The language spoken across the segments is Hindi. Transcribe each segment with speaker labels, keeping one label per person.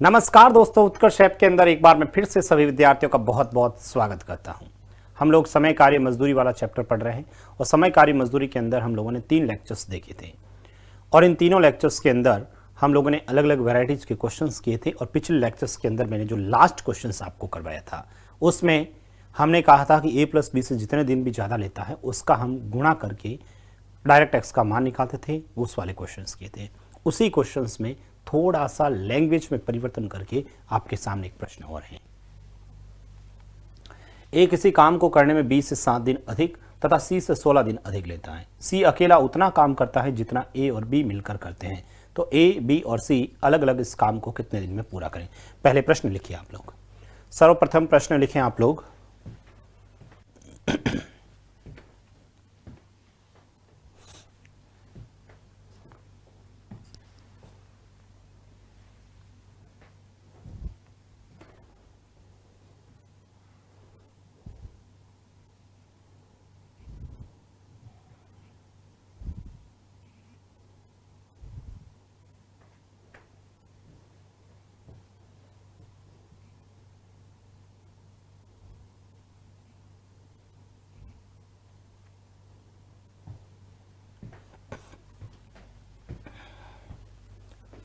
Speaker 1: नमस्कार दोस्तों, उत्कर्ष ऐप के अंदर एक बार मैं फिर से सभी विद्यार्थियों का बहुत बहुत स्वागत करता हूं। हम लोग समय कार्य मजदूरी वाला चैप्टर पढ़ रहे हैं और समय कार्य मजदूरी के अंदर हम लोगों ने 3 लेक्चर्स देखे थे और इन तीनों लेक्चर्स के अंदर हम लोगों ने अलग अलग वैरायटीज के क्वेश्चंस किए थे और पिछले लेक्चर्स के अंदर मैंने जो लास्ट क्वेश्चंस आपको करवाया था उसमें हमने कहा था कि a+b से जितने दिन भी ज़्यादा लेता है उसका हम गुणा करके डायरेक्ट x का मान निकालते थे, उस वाले क्वेश्चंस किए थे। उसी क्वेश्चंस में थोड़ा सा लैंग्वेज में परिवर्तन करके आपके सामने एक प्रश्न और है। ए किसी काम को करने में 20 से 7 दिन अधिक तथा सी से 16 दिन अधिक लेता है। सी अकेला उतना काम करता है जितना ए और बी मिलकर करते हैं, तो ए, बी और सी अलग अलग इस काम को कितने दिन में पूरा करें। पहले प्रश्न लिखिए आप लोग। सर्वप्रथम प्रश्न लिखें आप लोग।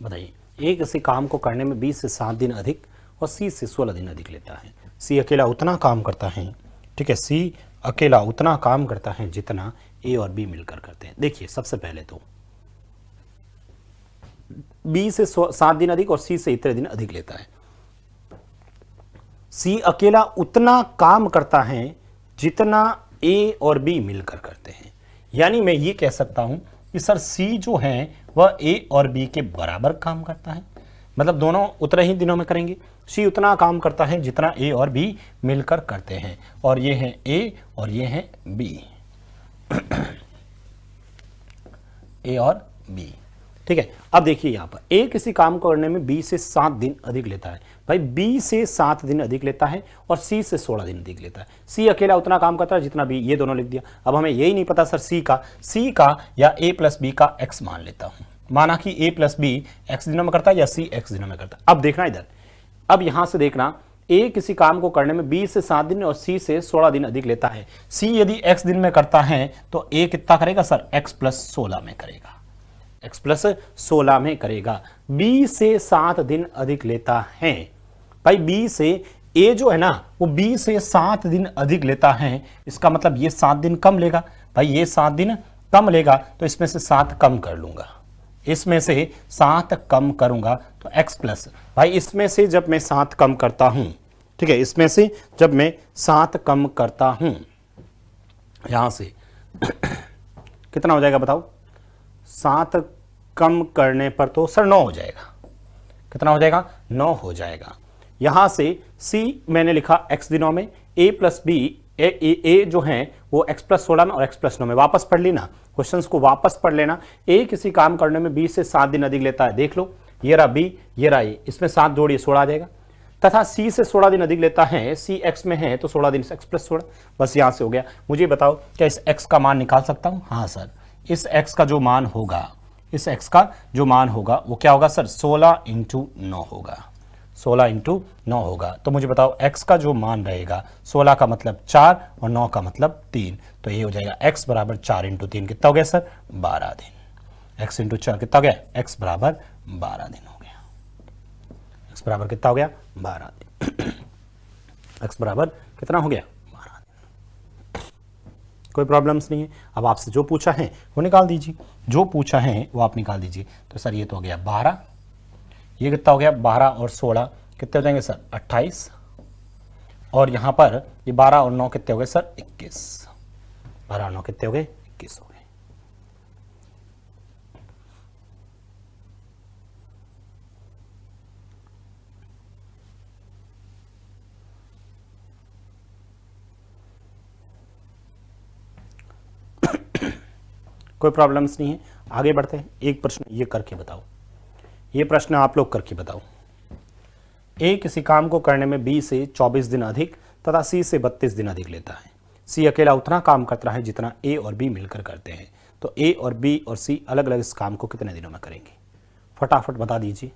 Speaker 1: बताइए, ए किसी काम को करने में 20 से 7 दिन अधिक और सी से 16 दिन अधिक लेता है। सी अकेला उतना काम करता है, ठीक है, सी अकेला उतना काम करता है जितना ए और बी मिलकर करते हैं। देखिए, सबसे पहले तो 20 से 7 दिन अधिक और सी से इतने दिन अधिक लेता है। सी अकेला उतना काम करता है जितना ए और बी मिलकर करते हैं। यानी मैं ये कह सकता हूं कि सर सी जो है वह ए और बी के बराबर काम करता है, मतलब दोनों उतने ही दिनों में करेंगे। सी उतना काम करता है जितना ए और बी मिलकर करते हैं, और ये है ए और ये है बी। ए और बी, ठीक है। अब देखिए यहाँ पर ए किसी काम को करने में 20 से 7 दिन अधिक लेता है। भाई बी से 7 दिन अधिक लेता है और सी से 16 दिन अधिक लेता है। सी अकेला उतना काम करता है जितना बी, ये दोनों लिख दिया। अब हमें यही नहीं पता सर सी का या ए प्लस बी का एक्स मान लेता हूं। माना कि ए प्लस बी एक्स दिनों में करता है या सी एक्स दिनों में करता है। अब देखना इधर, अब यहां से देखना, ए किसी काम को करने में 20 से 7 दिन और सी से 16 दिन अधिक लेता है। सी यदि एक्स दिन में करता है तो ए कितना करेगा सर, एक्स प्लस 16 में करेगा, x प्लस 16 में करेगा। b से 7 दिन अधिक लेता है। भाई b से a जो है ना वो b से 7 दिन अधिक लेता है, इसका मतलब ये 7 दिन कम लेगा। भाई ये 7 दिन कम लेगा तो इसमें से 7 कम कर लूंगा, इसमें से 7 कम करूंगा तो x प्लस, भाई इसमें से जब मैं 7 कम करता हूं, ठीक है, इसमें से जब मैं 7 कम करता हूं यहां से कितना हो जाएगा बताओ। 7 कम करने पर तो सर 9 हो जाएगा। कितना हो जाएगा, 9 हो जाएगा। यहां से C मैंने लिखा x दिनों में, a प्लस बी, ए जो है वो x प्लस 16 में और x प्लस 9 में। वापस पढ़ लेना, क्वेश्चंस को वापस पढ़ लेना। a किसी काम करने में 20 से 7 दिन अधिक लेता है, देख लो, ये रहा b, ये रहा a, इसमें 7 जोड़िए 16 आ जाएगा। तथा C से 16 दिन अधिक लेता है, C x में है तो 16 दिन x प्लस 16, बस यहां से हो गया। मुझे बताओ क्या इस x का मान निकाल सकता हूं? हाँ सर, इस x का जो मान होगा, इस x का जो मान होगा वो क्या होगा सर, 16 इंटू 9 होगा, 16 इंटू 9 होगा। तो मुझे बताओ x का जो मान रहेगा, 16 का मतलब 4 और 9 का मतलब 3, तो ये हो जाएगा x बराबर 4 इंटू 3 कितना हो गया सर, 12 दिन। x इंटू 4 कितना हो गया, x बराबर 12 दिन हो गया। x बराबर कितना हो गया, 12 दिन। x बराबर कितना हो गया, 12 दिन। कोई प्रॉब्लम्स नहीं है। अब आपसे जो पूछा है वो निकाल दीजिए, जो पूछा है वो आप निकाल दीजिए। तो सर ये तो हो गया 12, ये कितना हो गया, 12 और 16 कितने हो जाएंगे सर, 28, और यहां पर ये 12 और 9 कितने हो गए सर, 21। 12 और 9 कितने हो गए, 21 हो गए। कोई प्रॉब्लम्स नहीं है। आगे बढ़ते हैं। एक प्रश्न ये करके बताओ, ये प्रश्न आप लोग करके बताओ। ए किसी काम को करने में बी से 24 दिन अधिक तथा सी से 32 दिन अधिक लेता है। सी अकेला उतना काम करता है जितना ए और बी मिलकर करते हैं, तो ए और बी और सी अलग अलग इस काम को कितने दिनों में करेंगे? फटाफट बता दीजिए।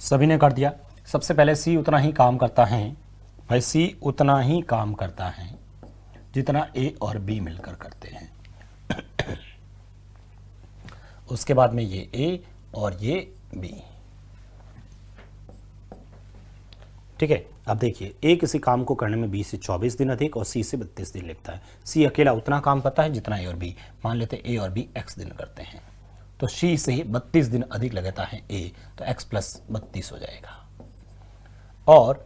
Speaker 1: सभी ने कर दिया। सबसे पहले सी उतना ही काम करता है भाई, सी उतना ही काम करता है जितना ए और बी मिलकर करते हैं। उसके बाद में ये ए और ये बी, ठीक है। अब देखिए ए किसी काम को करने में बी से 24 दिन अधिक और सी से 32 दिन लगता है। सी अकेला उतना काम करता है जितना ए और बी, मान लेते ए और बी x दिन करते हैं, तो सी से 32 दिन अधिक लगता है ए, तो x प्लस 32 हो जाएगा। और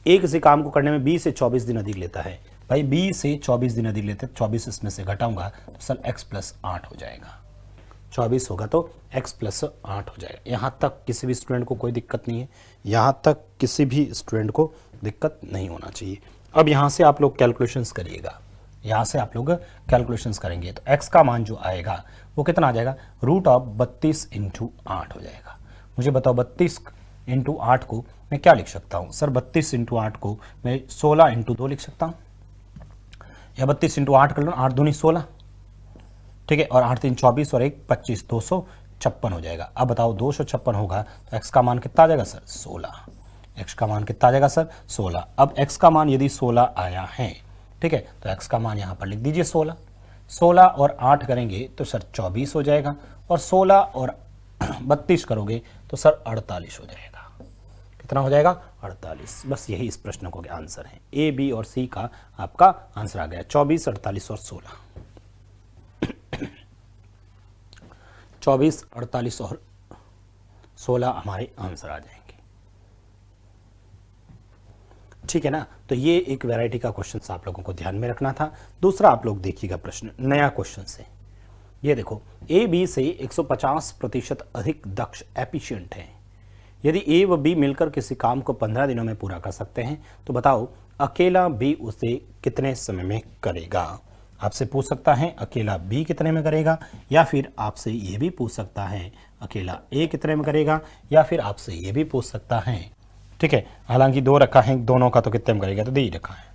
Speaker 1: ए किसी काम को करने में बी से 24 दिन अधिक लेता है, भाई बी से 24 दिन अधिक लेते हैं, 24 इसमें से घटाऊंगा तो सर x प्लस 8 हो जाएगा। 24 होगा तो x प्लस 8 हो जाएगा। यहाँ तक किसी भी स्टूडेंट को कोई दिक्कत नहीं है, यहाँ तक किसी भी स्टूडेंट को दिक्कत नहीं होना चाहिए। अब यहाँ से आप लोग कैलकुलेशंस करिएगा, यहाँ से आप लोग कैलकुलेशंस करेंगे तो x का मान जो आएगा वो कितना आ जाएगा, रूट ऑफ 32 इंटू 8 हो जाएगा। मुझे बताओ 32 इंटू 8 को मैं क्या लिख सकता हूँ सर? 32 इंटू 8 को मैं 16 इंटू 2 लिख सकता हूँ, या 32 इंटू 8 कर लो, 8 दूनी 16, ठीक है, और 8 3 24 और 1 25, 256 हो जाएगा। अब बताओ 256 होगा तो x का मान कितना आ जाएगा सर? 16। x का मान कितना आ जाएगा सर? 16। अब x का मान यदि 16 आया है, ठीक है, तो x का मान यहाँ पर लिख दीजिए 16। 16 और 8 करेंगे तो सर 24 हो जाएगा, और 16 और 32 करोगे तो सर 48 हो जाएगा। कितना हो जाएगा? 48। बस यही इस प्रश्न को आंसर है। ए, बी और सी का आपका आंसर आ गया 24, 48 और 16। 24, 48 और 16 हमारे आंसर आ जाएंगे, ठीक है ना। तो ये एक वैरायटी का क्वेश्चन आप लोगों को ध्यान में रखना था। दूसरा आप लोग देखिएगा प्रश्न, नया क्वेश्चन से। ये देखो, ए बी से 150% अधिक दक्ष एफिशिएंट है। यदि ए व बी मिलकर किसी काम को 15 दिनों में पूरा कर सकते हैं तो बताओ अकेला बी उसे कितने समय में करेगा। आपसे पूछ सकता है अकेला बी कितने में करेगा, या फिर आपसे ये भी पूछ सकता है अकेला ए कितने में करेगा, या फिर आपसे ये भी पूछ सकता है, ठीक है। हालांकि 2 रखा है, दोनों का तो कितने में करेगा, तो दे ही रखा है।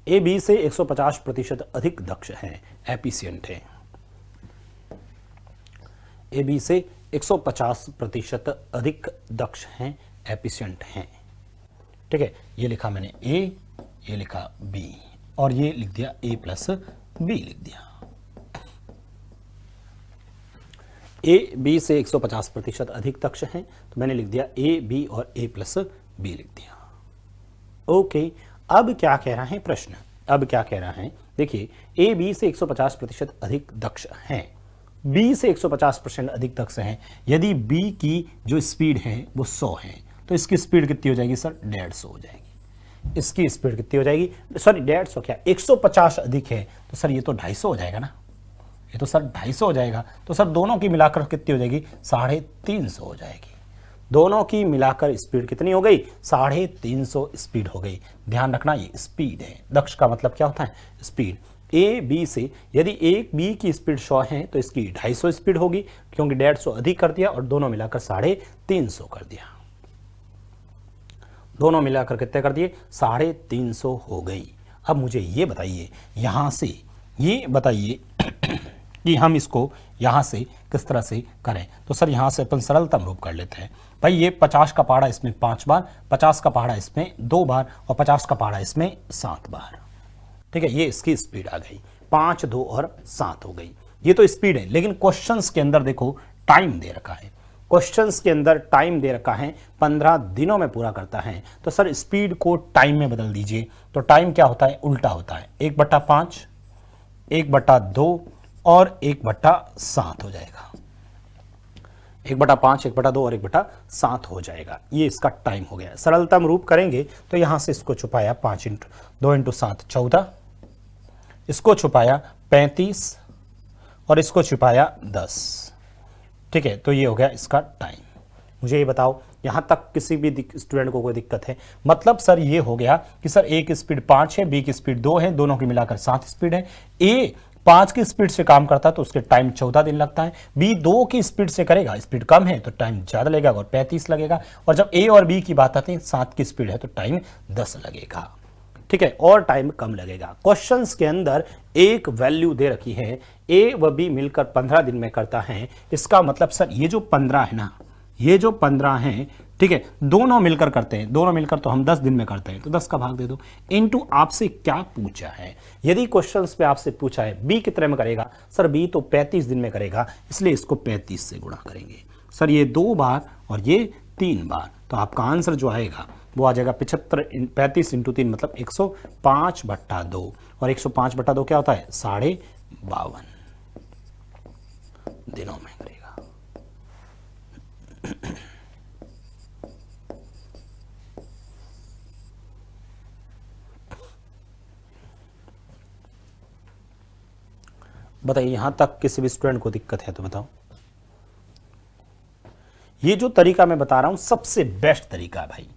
Speaker 1: ए बी से 150% अधिक दक्ष है, एफिशिएंट है। ए बी से 150% अधिक दक्ष हैं, एफिशिएंट हैं, ठीक है। ये लिखा मैंने ए, ये लिखा बी, और ये लिख दिया ए प्लस बी लिख दिया। ए बी से 150% अधिक दक्ष हैं, तो मैंने लिख दिया ए बी और ए प्लस बी लिख दिया। ओके, अब क्या कह रहा है प्रश्न? अब क्या कह रहा है, देखिए ए बी से 150% अधिक दक्ष हैं, बी से 150% अधिक दक्ष हैं। यदि बी की जो स्पीड है वो 100 है, तो इसकी स्पीड कितनी हो जाएगी सर? 150 हो जाएगी। इसकी स्पीड कितनी हो जाएगी? सॉरी 150 क्या, 150 अधिक है तो सर ये तो 250 हो जाएगा ना, ये तो सर 250 हो जाएगा। तो सर दोनों की मिलाकर कितनी हो जाएगी? 350 हो जाएगी। दोनों की मिलाकर स्पीड कितनी हो गई? 350 स्पीड हो गई। ध्यान रखना ये स्पीड है, दक्ष का मतलब क्या होता है? स्पीड। ए बी से यदि ए बी की स्पीड 100 है तो इसकी 250 स्पीड होगी, क्योंकि 150 अधिक कर दिया और दोनों मिलाकर 350 कर दिया। दोनों मिलाकर कितने कर दिए? 350 हो गई। अब मुझे ये बताइए, यहां से ये बताइए कि हम इसको यहां से किस तरह से करें। तो सर यहां से अपन सरलतम रूप कर लेते हैं। भाई ये 50 का पहाड़ा इसमें 5 बार, 50 का पहाड़ा इसमें 2 बार और 50 का पहाड़ा इसमें 7 बार, ठीक है। ये इसकी स्पीड आ गई, 5, 2 और 7 हो गई। ये तो स्पीड है, लेकिन क्वेश्चंस के अंदर देखो टाइम दे रखा है। क्वेश्चंस के अंदर टाइम दे रखा है, 15 दिनों में पूरा करता है। तो सर स्पीड को टाइम में बदल दीजिए, तो टाइम क्या होता है? उल्टा होता है। 1/5, 1/2 और 1/7 हो जाएगा। 1/5, 1/2 और 1/7 हो जाएगा। ये इसका टाइम हो गया। सरलतम रूप करेंगे तो यहां से इसको छुपाया 5 × 2 × 7 14, इसको छुपाया 35 और इसको छुपाया 10, ठीक है। तो ये हो गया इसका टाइम। मुझे ये बताओ यहां तक किसी भी स्टूडेंट को कोई दिक्कत है? मतलब सर ये हो गया कि सर ए की स्पीड 5 है, बी की स्पीड 2 है, दोनों की मिलाकर 7 स्पीड है। ए 5 की स्पीड से काम करता है तो उसके टाइम 14 दिन लगता है। बी 2 की स्पीड से करेगा, स्पीड कम है तो टाइम ज्यादा लगेगा और 35 लगेगा। और जब ए और बी की बात आती है 7 की स्पीड है तो टाइम 10 लगेगा, ठीक है, और टाइम कम लगेगा। क्वेश्चंस के अंदर एक वैल्यू दे रखी है, ए व बी मिलकर 15 दिन में करता है। इसका मतलब सर ये जो 15 है ना, ये जो 15 है, ठीक है, दोनों मिलकर करते हैं, दोनों मिलकर तो हम 10 दिन में करते हैं, तो 10 का भाग दे दो। इनटू आपसे क्या पूछा है, यदि क्वेश्चंस पे आपसे पूछा है बी कितने में करेगा, सर बी तो 35 दिन में करेगा, इसलिए इसको 35 से गुणा करेंगे। सर ये 2 बार और ये 3 बार, तो आपका आंसर जो आएगा वो आ जाएगा 35 इंटू 3 मतलब 105/2, और 105/2 क्या होता है, 52.5 दिनों में करेगा। बताइए यहां तक किसी भी स्टूडेंट को दिक्कत है तो बताओ। ये जो तरीका मैं बता रहा हूं सबसे बेस्ट तरीका है भाई,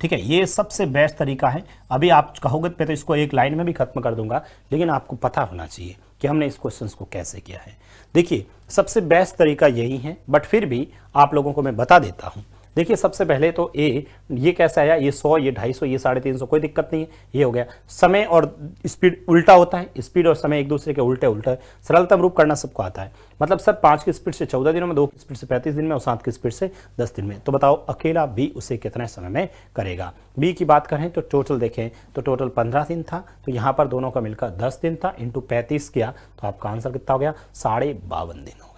Speaker 1: ठीक है, ये सबसे बेस्ट तरीका है। अभी आप कहोगे मैं तो इसको एक लाइन में भी खत्म कर दूंगा, लेकिन आपको पता होना चाहिए कि हमने इस क्वेश्चन को कैसे किया है। देखिए सबसे बेस्ट तरीका यही है, बट फिर भी आप लोगों को मैं बता देता हूं। देखिए सबसे पहले तो ये कैसे आया, ये 100, ये 250, ये 350, कोई दिक्कत नहीं है, ये हो गया। समय और स्पीड उल्टा होता है, स्पीड और समय एक दूसरे के उल्टे उल्टे, सरलतम रूप करना सबको आता है। मतलब सर 5 की स्पीड से 14 दिनों में, 2 की स्पीड से 35 दिन में और 7 की स्पीड से 10 दिन में। तो बताओ अकेला बी उसे कितने समय में करेगा। बी की बात करें तो टोटल देखें तो टोटल 15 दिन था, तो यहाँ पर दोनों का मिलकर 10 दिन था, इंटू 35 किया तो आपका आंसर कितना हो गया, 52.5 दिन हो गया।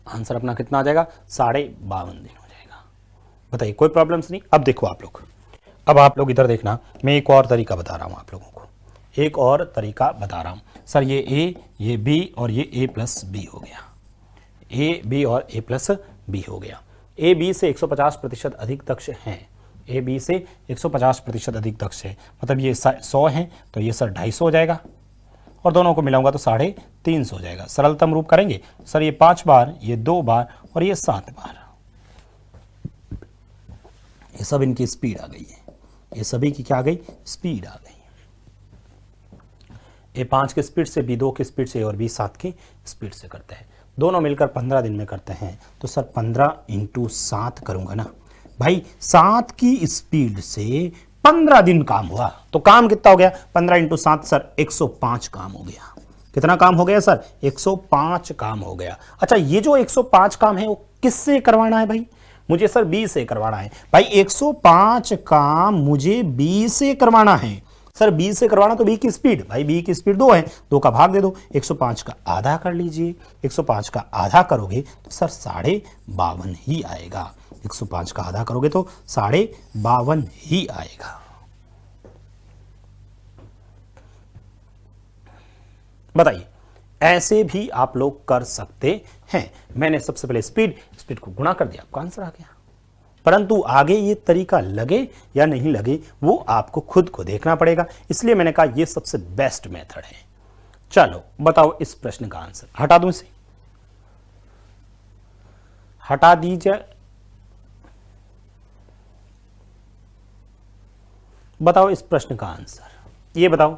Speaker 1: आंसर अपना कितना आ जाएगा, 52.5 दिन हो जाएगा। बताइए कोई प्रॉब्लम्स नहीं। अब देखो आप लोग, अब आप लोग इधर देखना, मैं एक और तरीका बता रहा हूं आप लोगों को, एक और तरीका बता रहा हूं। सर ये ए, ये बी और ये ए प्लस बी हो गया, ए बी और ए प्लस बी हो गया। ए बी से 150% अधिक दक्ष हैं, ए बी से 150% अधिक दक्ष है, मतलब ये 100 है तो ये सर 250 हो जाएगा, और दोनों को मिलाऊंगा तो 350 हो जाएगा। सरलतम रूप करेंगे सर, ये 5 बार, ये 2 बार और ये 7 बार, ये सब इनकी स्पीड आ गई है, ये सभी की क्या आ गई, स्पीड आ गई। ए 5 की स्पीड से, बी 2 की स्पीड से और बी 7 की स्पीड से करते हैं, दोनों मिलकर 15 दिन में करते हैं। तो सर 15 इंटू 7 करूंगा ना भाई, 7 की स्पीड से 15 दिन काम हुआ, तो काम कितना हो गया, 15 इंटू 7 सर 105 काम हो गया। कितना काम हो गया सर, 105 काम हो गया। अच्छा ये जो 105 काम है वो किससे करवाना है भाई, मुझे सर बी से करवाना है भाई। 105 काम मुझे बी से करवाना है सर, बी से करवाना तो बी की स्पीड, भाई बी की स्पीड 2 है, 2 का भाग दे दो, 105 का आधा कर लीजिए, 105 का आधा करोगे तो सर 52.5 ही आएगा। 105 का आधा करोगे तो 52.5 ही आएगा। बताइए ऐसे भी आप लोग कर सकते हैं। मैंने सबसे पहले स्पीड को गुणा कर दिया, आपका आंसर आ गया। परंतु आगे ये तरीका लगे या नहीं लगे वो आपको खुद को देखना पड़ेगा, इसलिए मैंने कहा ये सबसे बेस्ट मेथड है। चलो बताओ इस प्रश्न का आंसर, हटा दूं इसे, हटा दीजिए। बताओ इस प्रश्न का आंसर, ये बताओ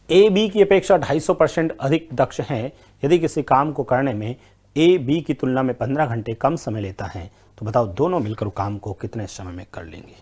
Speaker 1: ए बी की अपेक्षा 250% अधिक दक्ष हैं, यदि किसी काम को करने में ए बी की तुलना में 15 घंटे कम समय लेता है, तो बताओ दोनों मिलकर काम को कितने समय में कर लेंगे।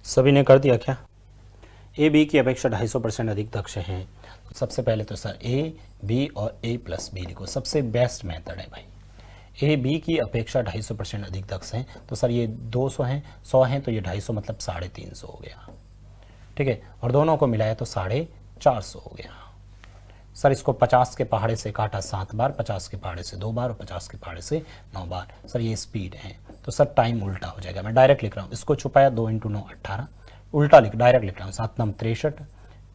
Speaker 1: सभी ने कर दिया क्या। ए बी की अपेक्षा 250% अधिक दक्ष हैं, सबसे पहले तो सर ए बी और ए प्लस बी लिखो, सबसे बेस्ट मेथड है भाई। ए बी की अपेक्षा 250% अधिक दक्ष हैं, तो सर ये 200 हैं, 100 हैं तो ये 250 मतलब 350 हो गया, ठीक है। और दोनों को मिलाया तो 450 हो गया। सर इसको 50 के पहाड़े से काटा 7 बार, 50 के पहाड़े से 2 बार और 50 के पहाड़े से 9 बार। सर ये स्पीड है, तो सर टाइम उल्टा हो जाएगा। मैं डायरेक्ट लिख रहा हूँ, इसको छुपाया 2 × 9 18, उल्टा डायरेक्ट लिख रहा हूँ 7 9 63,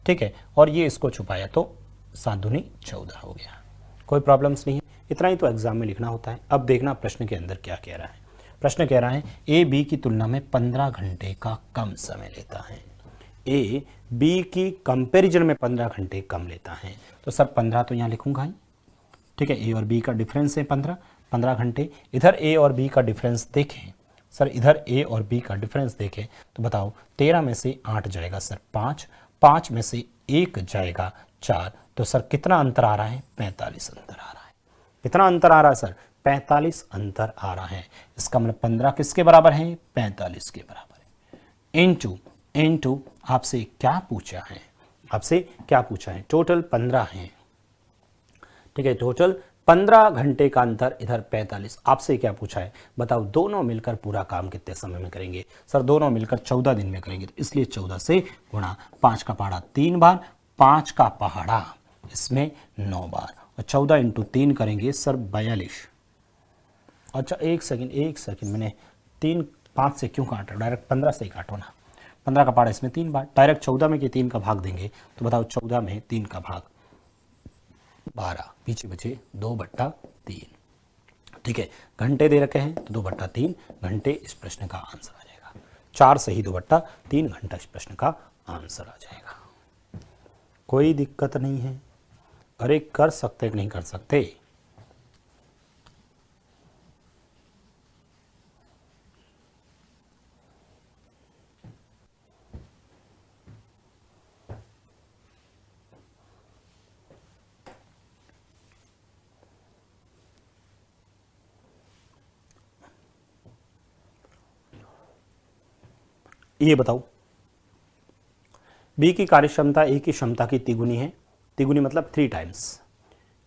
Speaker 1: ठीक है। और ये इसको छुपाया तो 7 दूनी 14 हो गया। कोई प्रॉब्लम्स नहीं है, इतना ही तो एग्जाम में लिखना होता है। अब देखना प्रश्न के अंदर क्या कह रहा है। प्रश्न कह रहा है ए बी की तुलना में 15 घंटे का कम समय लेता है। ए बी की कंपैरिजन में 15 घंटे कम लेता है, तो सर 15 तो यहाँ लिखूंगा ही, ठीक है। ए और बी का डिफरेंस है 15 घंटे। इधर ए और बी का डिफरेंस देखें सर, इधर ए और बी का डिफरेंस देखें तो बताओ 13 में से 8 जाएगा सर 5, 5 में से 1 जाएगा 4, तो सर कितना अंतर आ रहा है? 45 अंतर आ रहा है। कितना अंतर आ रहा है सर? 45 अंतर आ रहा है। इसका मतलब 15 किसके बराबर है? 45 के बराबर है। इनटू आपसे क्या पूछा है? आपसे क्या पूछा है? टोटल 15 है, ठीक है। टोटल 15 घंटे का अंतर, इधर 45। आपसे क्या पूछा है बताओ? दोनों मिलकर पूरा काम कितने समय में करेंगे? सर दोनों मिलकर 14 दिन में करेंगे, तो इसलिए 14 से गुणा। 5 का पहाड़ा 3 बार, 5 का पहाड़ा इसमें 9 बार, और 14 × 3 करेंगे सर 42। अच्छा एक सेकंड, मैंने 3 5 से क्यों काटा? डायरेक्ट 15 से ही काटो ना। 15 का पहाड़ा इसमें 3 बार, डायरेक्ट 14 में के 3 का भाग देंगे तो बताओ 14 में 3 का भाग 12, पीछे बचे 2/3, ठीक है। घंटे दे रखे हैं तो 2/3 घंटे इस प्रश्न का आंसर आ जाएगा। 4 से ही 2/3 घंटा इस प्रश्न का आंसर आ जाएगा। कोई दिक्कत नहीं है। अरे कर सकते कि नहीं कर सकते? ये बताओ, बी की कार्यक्षमता ए की क्षमता की तिगुनी है। तिगुनी मतलब 3 टाइम्स।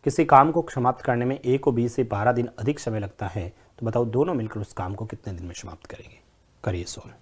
Speaker 1: किसी काम को समाप्त करने में ए को बी से 12 दिन अधिक समय लगता है, तो बताओ दोनों मिलकर उस काम को कितने दिन में समाप्त करेंगे? करिए सॉल्व।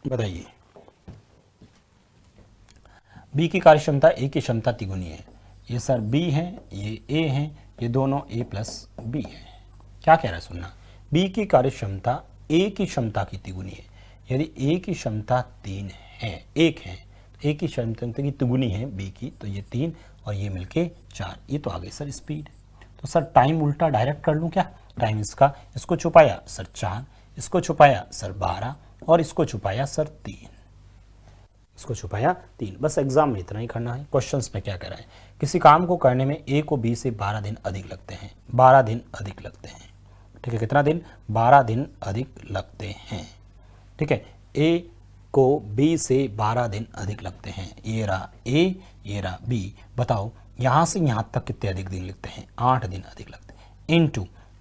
Speaker 1: बताइए। बी की कार्यक्षमता ए की क्षमता तिगुनी है। ये सर बी है, ये ए है, ये दोनों ए प्लस बी है। क्या कह रहा है सुनना? बी की कार्यक्षमता ए की क्षमता की तिगुनी है। यदि ए की क्षमता 3 है, 1 है, तो ए की क्षमता की तिगुनी है बी की, तो ये 3 और ये मिलके 4। ये तो आ गई सर स्पीड। तो सर टाइम उल्टा डायरेक्ट कर लूँ क्या? टाइम इसका, इसको छुपाया सर 4, इसको छुपाया सर 12 और इसको छुपाया सर 3, इसको छुपाया 3। बस एग्जाम में इतना ही करना है। क्वेश्चंस में क्या कर रहा है? किसी काम को करने में ए को बी से 12 दिन अधिक लगते हैं। 12 दिन अधिक लगते हैं, ठीक है। कितना दिन? 12 दिन अधिक लगते हैं, ठीक है। ए को बी से 12 दिन अधिक लगते हैं। ये रहा ए, ये रहा बी। बताओ यहाँ से यहाँ तक कितने अधिक दिन लगते हैं? 8 दिन अधिक लगते हैं।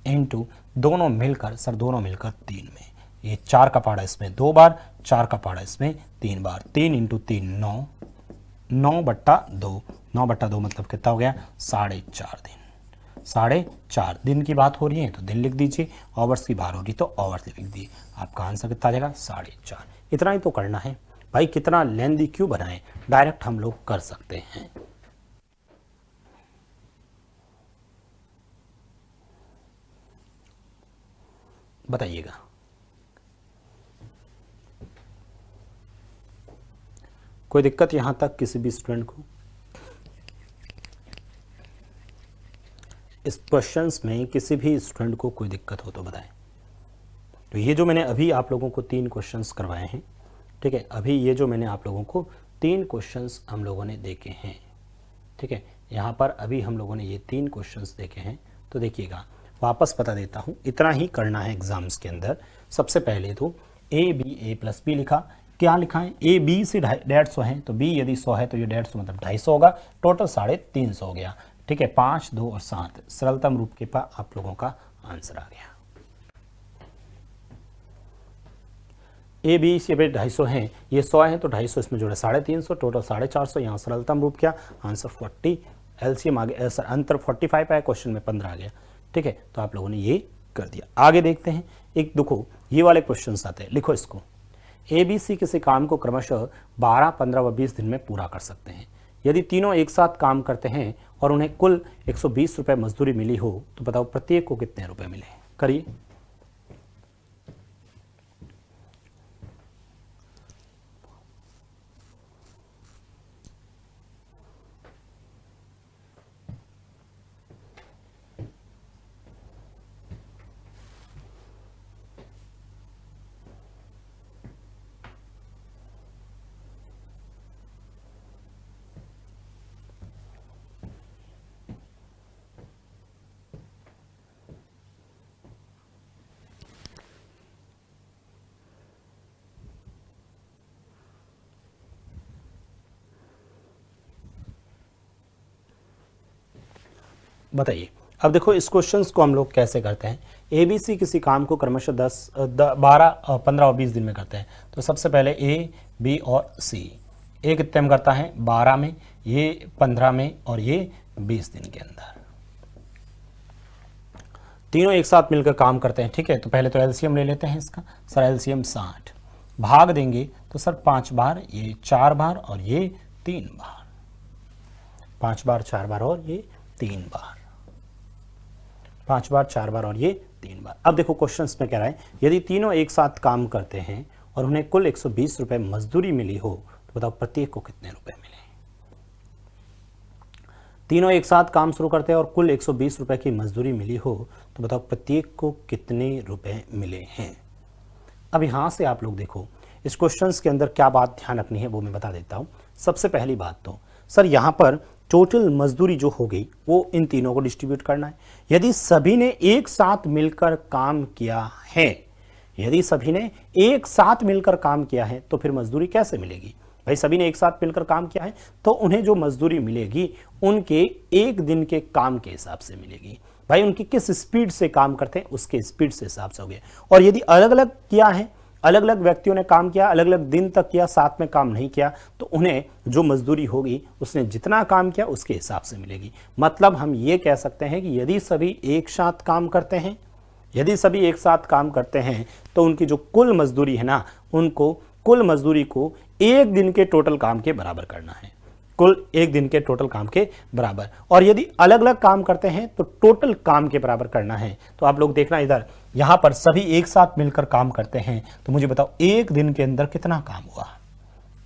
Speaker 1: इनटू दोनों मिलकर सर, दोनों मिलकर 3 में, ये 4 का पहाड़ा इसमें 2 बार, 4 का पहाड़ा इसमें 3 बार। 3 × 3 9, 9/2, 9/2 मतलब कितना हो गया? 4.5 दिन। 4.5 दिन की बात हो रही है तो दिन लिख दीजिए, आवर्स की बात हो रही तो आवर्स लिख दीजिए। आपका आंसर कितना आ जाएगा? 4.5। इतना ही तो करना है भाई। कितना लेंदी क्यों बनाएं? डायरेक्ट हम लोग कर सकते हैं। बताइएगा। कोई दिक्कत यहां तक किसी भी स्टूडेंट को? इस क्वेश्चंस में किसी भी स्टूडेंट को कोई दिक्कत हो तो बताएं। तो ये जो मैंने अभी आप लोगों को 3 क्वेश्चंस करवाए हैं, ठीक है, अभी ये जो मैंने आप लोगों को 3 क्वेश्चंस हम लोगों ने देखे हैं, ठीक है, यहाँ पर अभी हम लोगों ने ये 3 क्वेश्चंस देखे हैं। तो देखिएगा, वापस बता देता हूँ, इतना ही करना है एग्जाम्स के अंदर। सबसे पहले तो a प्लस बी लिखा, क्या लिखा है, a b से 150 है, तो b यदि 100 है तो ये 150 मतलब 250 होगा, टोटल 350 हो गया, ठीक है। 5, 2 और 7 सरलतम रूप के पास आप लोगों का आंसर आ गया। ए बी से 250 हैं, ये 100 है तो 250 इसमें जोड़े 350, टोटल 450, यहाँ सरलतम रूप क्या, आंसर 40, एलसीएम आ गया, अंतर 45 आया, क्वेश्चन में 15 आ गया, ठीक है। तो आप लोगों ने ये कर दिया। आगे देखते हैं, एक देखो ये वाले क्वेश्चन आते हैं, लिखो इसको। ए बी सी किसी काम को क्रमशः 12, 15 व 20 दिन में पूरा कर सकते हैं। यदि तीनों एक साथ काम करते हैं और उन्हें कुल 120 रुपये मजदूरी मिली हो तो बताओ प्रत्येक को कितने रुपए मिले। करिए। बताइए। अब देखो इस क्वेश्चंस को हम लोग कैसे करते हैं। ए बी सी किसी काम को क्रमशः 12, 15 और 20 दिन में करते हैं। तो सबसे पहले ए बी और सी, ए कितने में करता है, 12 में, ये 15 में और ये 20 दिन के अंदर। तीनों एक साथ मिलकर काम करते हैं, ठीक है। तो पहले तो एलसीएम ले लेते हैं इसका। सर एलसीएम 60, भाग देंगे तो सर 5 बार, ये 4 बार और ये 3 बार, 5 बार 4 बार और ये 3 बार, 5 बार 4 बार और ये 3 बार। अब देखो क्वेश्चंस में कह रहा है यदि तीनों एक साथ काम करते हैं और उन्हें कुल 120 रुपए मजदूरी मिली हो तो बताओ प्रत्येक को कितने रुपए मिले। तीनों एक साथ काम शुरू करते हैं और कुल 120 रुपए की मजदूरी मिली हो तो बताओ प्रत्येक को कितने रुपए मिले हैं। अब यहां से आप लोग देखो इस क्वेश्चंस के अंदर क्या बात ध्यान रखनी है वो मैं बता देता हूं। सबसे पहली बात तो सर यहां पर टोटल मजदूरी जो हो गई वो इन तीनों को डिस्ट्रीब्यूट करना है। यदि सभी ने एक साथ मिलकर काम किया है, यदि सभी ने एक साथ मिलकर काम किया है तो फिर मजदूरी कैसे मिलेगी। भाई सभी ने एक साथ मिलकर काम किया है तो उन्हें जो मजदूरी मिलेगी उनके एक दिन के काम के हिसाब से मिलेगी। भाई उनकी किस स्पीड से काम करते हैं उसके स्पीड से हिसाब से हो गया। और यदि अलग अलग किया है, अलग अलग व्यक्तियों ने काम किया, अलग अलग दिन तक किया, साथ में काम नहीं किया, तो उन्हें जो मजदूरी होगी उसने जितना काम किया उसके हिसाब से मिलेगी। मतलब हम ये कह सकते हैं कि यदि सभी एक साथ काम करते हैं, यदि सभी एक साथ काम करते हैं तो उनकी जो कुल मजदूरी है ना, उनको कुल मजदूरी को एक दिन के टोटल काम के बराबर करना है, कुल एक दिन के टोटल काम के बराबर। और यदि अलग अलग काम करते हैं तो टोटल काम के बराबर करना है। तो आप लोग देखना इधर, यहां पर सभी एक साथ मिलकर काम करते हैं तो मुझे बताओ एक दिन के अंदर कितना काम हुआ।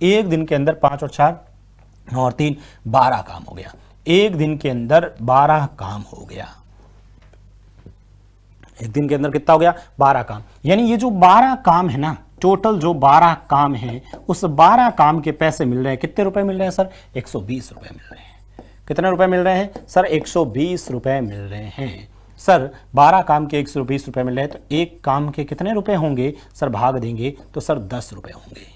Speaker 1: एक दिन के अंदर 5 और 4 और 3 12 काम हो गया। एक दिन के अंदर 12 काम हो गया। एक दिन के अंदर कितना हो गया, 12 काम। यानी ये जो 12 काम है ना, टोटल जो 12 काम है उस 12 काम के पैसे मिल रहे हैं। कितने रुपए मिल रहे हैं सर, 120 रुपए मिल रहे हैं। कितने रुपए मिल रहे हैं सर, 120 रुपए मिल रहे हैं। सर 12 काम के 120 रुपए मिल रहे हैं तो एक काम के कितने रुपए होंगे सर, भाग देंगे तो सर 10 रुपए होंगे।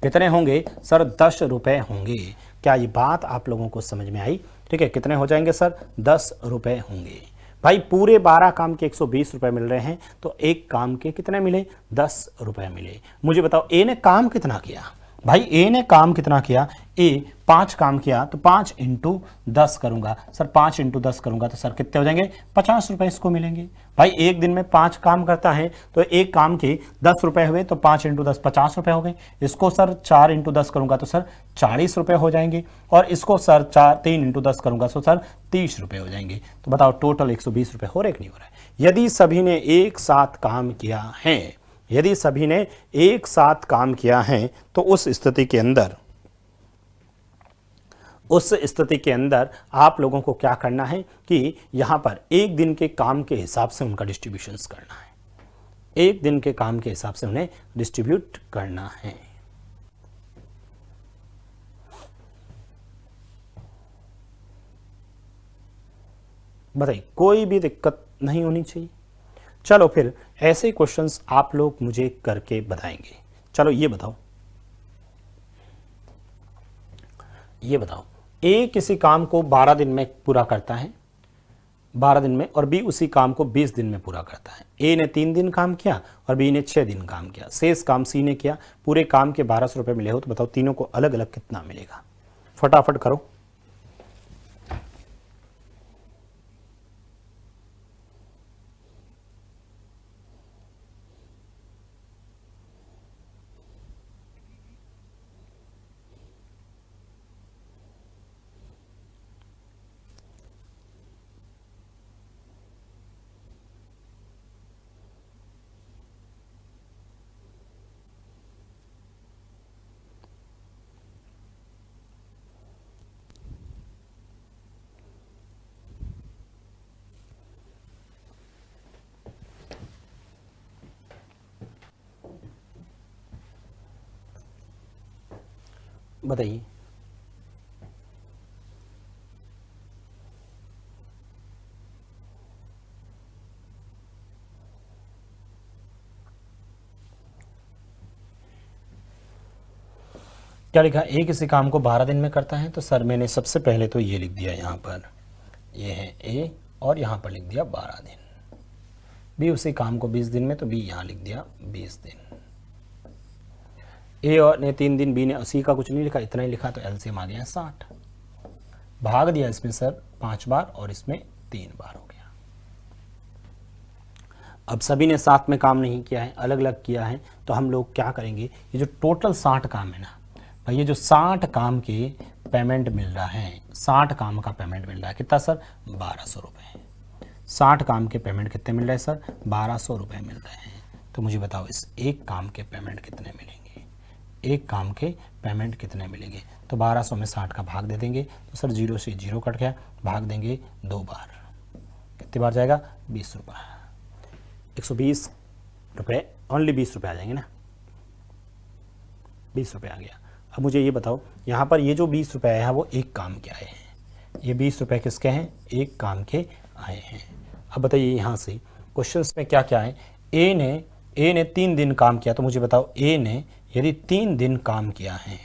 Speaker 1: कितने होंगे सर, 10 रुपए होंगे। क्या ये बात आप लोगों को समझ में आई। ठीक है, कितने हो जाएंगे सर, 10 रुपए होंगे। भाई पूरे 12 काम के 120 रुपए मिल रहे हैं तो एक काम के कितने मिले, 10 रुपए मिले। मुझे बताओ ए ने काम कितना किया। भाई ए ने काम कितना किया, ए 5 काम किया तो 5 × 10 करूंगा सर, 5 × 10 करूंगा तो सर कितने हो जाएंगे, 50 रुपए इसको मिलेंगे। भाई एक दिन में 5 काम करता है तो एक काम के 10 रुपए हुए तो 5 × 10 50 रुपए हो गए। इसको सर 4 × 10 करूंगा तो सर 40 रुपए हो जाएंगे। और इसको सर 3 × 10 करूंगा तो सर 30 रुपए हो जाएंगे। तो बताओ टोटल 120 रुपए हो रहे कि नहीं हो रहा है। यदि सभी ने एक साथ काम किया है, यदि सभी ने एक साथ काम किया है तो उस स्थिति के अंदर आप लोगों को क्या करना है कि यहां पर एक दिन के काम के हिसाब से उनका डिस्ट्रीब्यूशंस करना है, एक दिन के काम के हिसाब से उन्हें डिस्ट्रीब्यूट करना है। बताइए, कोई भी दिक्कत नहीं होनी चाहिए। चलो फिर ऐसे क्वेश्चंस आप लोग मुझे करके बताएंगे। चलो ये बताओ, ए किसी काम को 12 दिन में पूरा करता है, 12 दिन में, और बी उसी काम को 20 दिन में पूरा करता है। ए ने 3 दिन काम किया और बी ने 6 दिन काम किया। शेष काम सी ने किया, पूरे काम के 1200 रुपये मिले हो, तो बताओ तीनों को अलग अलग कितना मिलेगा। फटाफट करो। बताइए, क्या लिखा? ए किसी काम को 12 दिन में करता है, तो सर मैंने सबसे पहले तो ये लिख दिया, यहाँ पर ये है ए और यहाँ पर लिख दिया 12 दिन। बी उसी काम को 20 दिन में, तो बी यहाँ लिख दिया 20 दिन। ए और ने 3 दिन, बी ने 80 का कुछ नहीं लिखा, इतना ही लिखा, तो एलसीएम आ गया 60। भाग दिया इसमें सर 5 बार और इसमें 3 बार हो गया। अब सभी ने साथ में काम नहीं किया है, अलग अलग किया है, तो हम लोग क्या करेंगे, ये जो टोटल 60 काम है ना भाई, ये जो 60 काम के पेमेंट मिल रहा है, 60 काम का पेमेंट मिल रहा है कितना सर? 1200 रुपये। 60 काम के पेमेंट कितने मिल रहे हैं सर? 1200 रुपये मिल रहे हैं। तो मुझे बताओ इस एक काम के पेमेंट कितने मिलेंगे, एक काम के पेमेंट कितने मिलेंगे? तो 1200 में 60 का भाग दे देंगे, तो सर 0 से 0 कट गया, भाग देंगे 2 बार, कितनी बार जाएगा? 20 रुपये। 120 रुपये, ओनली 20 रुपये आ जाएंगे ना, 20 रुपये आ गया। अब मुझे ये बताओ, यहाँ पर ये जो 20 रुपये आए हैं वो एक काम के आए हैं, ये 20 रुपये किसके हैं? एक काम के आए हैं। अब बताइए यहाँ से क्वेश्चंस में क्या क्या है। ए ने 3 दिन काम किया, तो मुझे बताओ ए ने यदि 3 दिन काम किया है,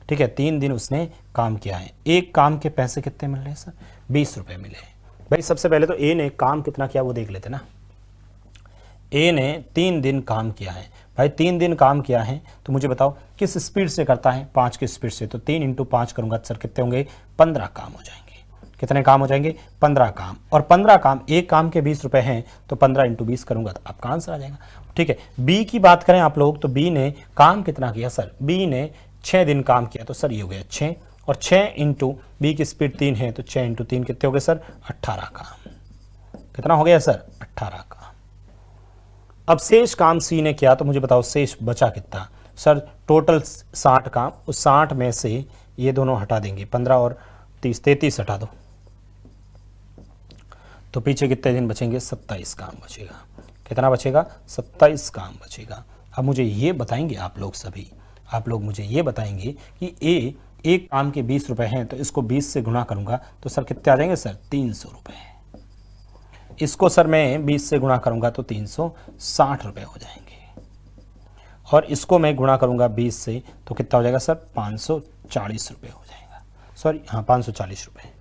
Speaker 1: ठीक है, 3 दिन उसने काम किया है, एक काम के पैसे कितने मिल रहे हैं सर? 20 रुपये मिले। भाई सबसे पहले तो ए ने काम कितना किया वो देख लेते ना। ए ने 3 दिन काम किया है, भाई 3 दिन काम किया है, तो मुझे बताओ किस स्पीड से करता है? 5 की स्पीड से। तो 3 × 5 करूंगा सर कितने होंगे? 15 काम हो जाएंगे। कितने काम हो जाएंगे? 15 काम। और 15 काम, एक काम के 20 रुपये हैं, तो 15 × 20 करूंगा तो आपका आंसर आ जाएगा। ठीक है, बी की बात करें आप लोग, तो बी ने काम कितना किया सर? बी ने 6 दिन काम किया, तो सर ये हो गया 6, और 6 × बी की स्पीड 3 है, तो 6 × 3 कितने हो गए सर? 18 काम। कितना हो गया सर? 18 काम। अब शेष काम सी ने किया, तो मुझे बताओ शेष बचा कितना सर? टोटल 60 काम, उस 60 में से ये दोनों हटा देंगे, 15 और 30, 33 हटा दो, तो पीछे कितने दिन बचेंगे? 27 काम बचेगा। कितना बचेगा? 27 काम बचेगा। अब मुझे ये बताएंगे आप लोग सभी, आप लोग मुझे ये बताएंगे कि ए एक काम के 20 रुपये हैं, तो इसको 20 से गुणा करूंगा तो सर कितने आ जाएंगे सर? 300 रुपये। इसको सर मैं 20 से गुणा करूंगा तो 360 रुपये हो जाएंगे, और इसको मैं गुणा करूंगा 20 से तो कितना हो जाएगा सर? 540 रुपये हो जाएगा। सॉरी, हाँ 540 रुपये।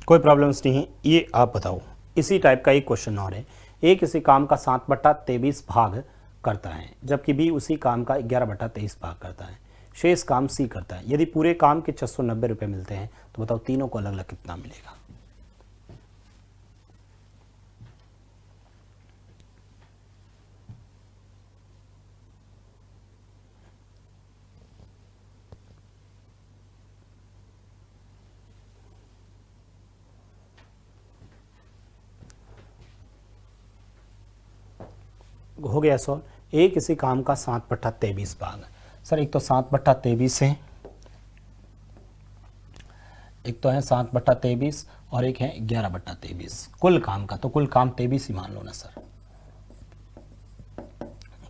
Speaker 1: कोई प्रॉब्लम्स नहीं है। ये आप बताओ, इसी टाइप का एक क्वेश्चन और है। ए किसी काम का 7/23 भाग करता है, जबकि बी उसी काम का 11/23 भाग करता है। शेष काम सी करता है। यदि पूरे काम के 690 रुपये मिलते हैं तो बताओ तीनों को अलग अलग कितना मिलेगा। हो गया सॉल्व। ए किसी काम का 7/23 भाग। सर एक तो 7/23 है, एक तो है 7/23 और एक है 11/23 कुल काम का। तो कुल काम 23 ही मान लो ना सर।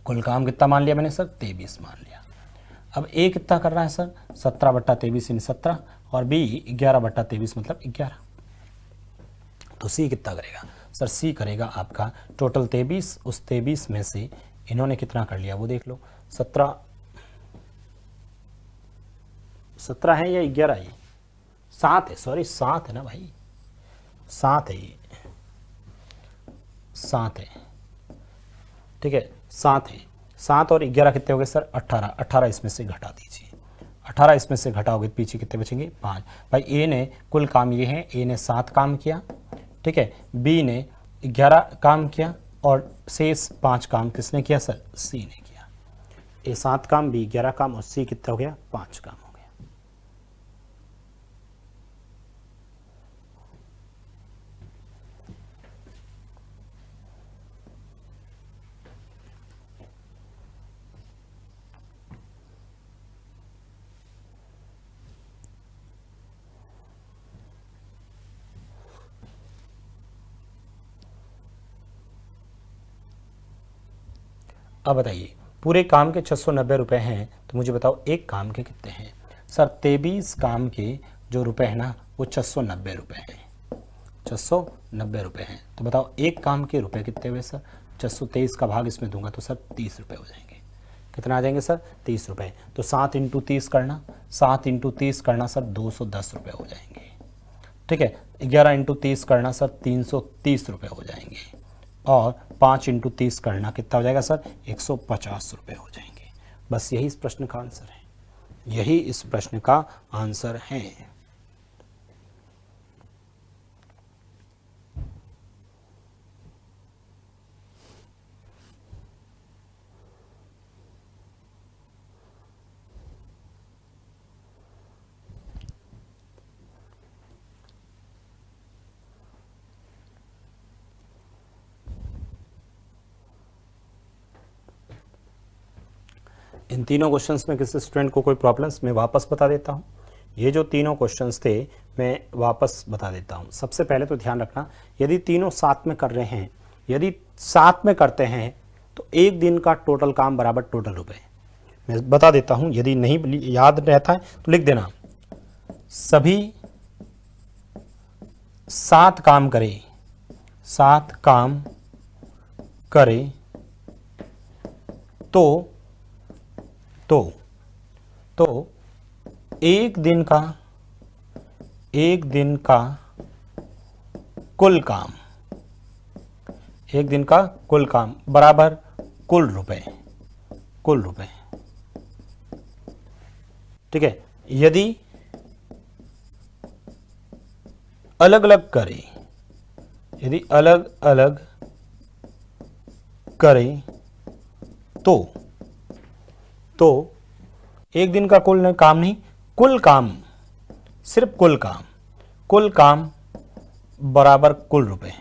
Speaker 1: कुल काम कितना मान लिया मैंने सर? 23 मान लिया। अब ए कितना कर रहा है सर? 17/23 यानी 17 और बी 11/23 मतलब 11। तो सी कितना करेगा सर? सी करेगा आपका टोटल 23, उस 23 में से इन्होंने कितना कर लिया वो देख लो। 17 है या 11 है? 7 है, सॉरी 7 है ना भाई, 7 है, ये 7 है, ठीक है 7 है। 7 और 11 कितने हो गए सर? 18। 18 इसमें से घटा दीजिए। 18 इसमें से घटाओगे पीछे कितने बचेंगे? 5। भाई ए ने कुल काम ये है, ए ने 7 काम किया, ठीक है, बी ने 11 काम किया और शेष 5 काम किसने किया सर? सी ने किया। ए 7 काम, बी 11 काम और सी कितना हो गया? 5 काम हो गया। अब बताइए, पूरे काम के 690 रुपये हैं, तो मुझे बताओ एक काम के कितने हैं? सर 23 काम के जो रुपए हैं ना वो 690 रुपये हैं। 690 रुपये हैं, तो बताओ एक काम के रुपए कितने हुए सर? 623 का भाग इसमें दूंगा तो सर 30 रुपये हो जाएंगे। कितना आ जाएंगे सर? 30 रुपये। तो 7 × 30 करना, 7 × 30 करना सर 210 रुपये हो जाएंगे, ठीक है। 11 × 30 करना सर 330 रुपये हो जाएंगे और 5 × 30 करना कितना हो जाएगा सर? 150 रुपये हो जाएंगे। बस यही इस प्रश्न का आंसर है, यही इस प्रश्न का आंसर है। इन तीनों क्वेश्चंस में किसी स्टूडेंट को कोई प्रॉब्लम्स, मैं वापस बता देता हूँ। ये जो तीनों क्वेश्चंस थे मैं वापस बता देता हूँ। सबसे पहले तो ध्यान रखना, यदि तीनों साथ में कर रहे हैं, यदि साथ में करते हैं तो एक दिन का टोटल काम बराबर टोटल रुपए। मैं बता देता हूँ, यदि नहीं याद रहता है तो लिख देना। सभी 7 काम करें, 7 काम करें तो एक दिन कुल काम, एक दिन का कुल काम बराबर कुल रुपए, कुल रुपए, ठीक है। यदि अलग अलग करें, यदि अलग अलग करें तो एक दिन का कुल काम नहीं, कुल काम, सिर्फ कुल काम, कुल काम बराबर कुल रुपए,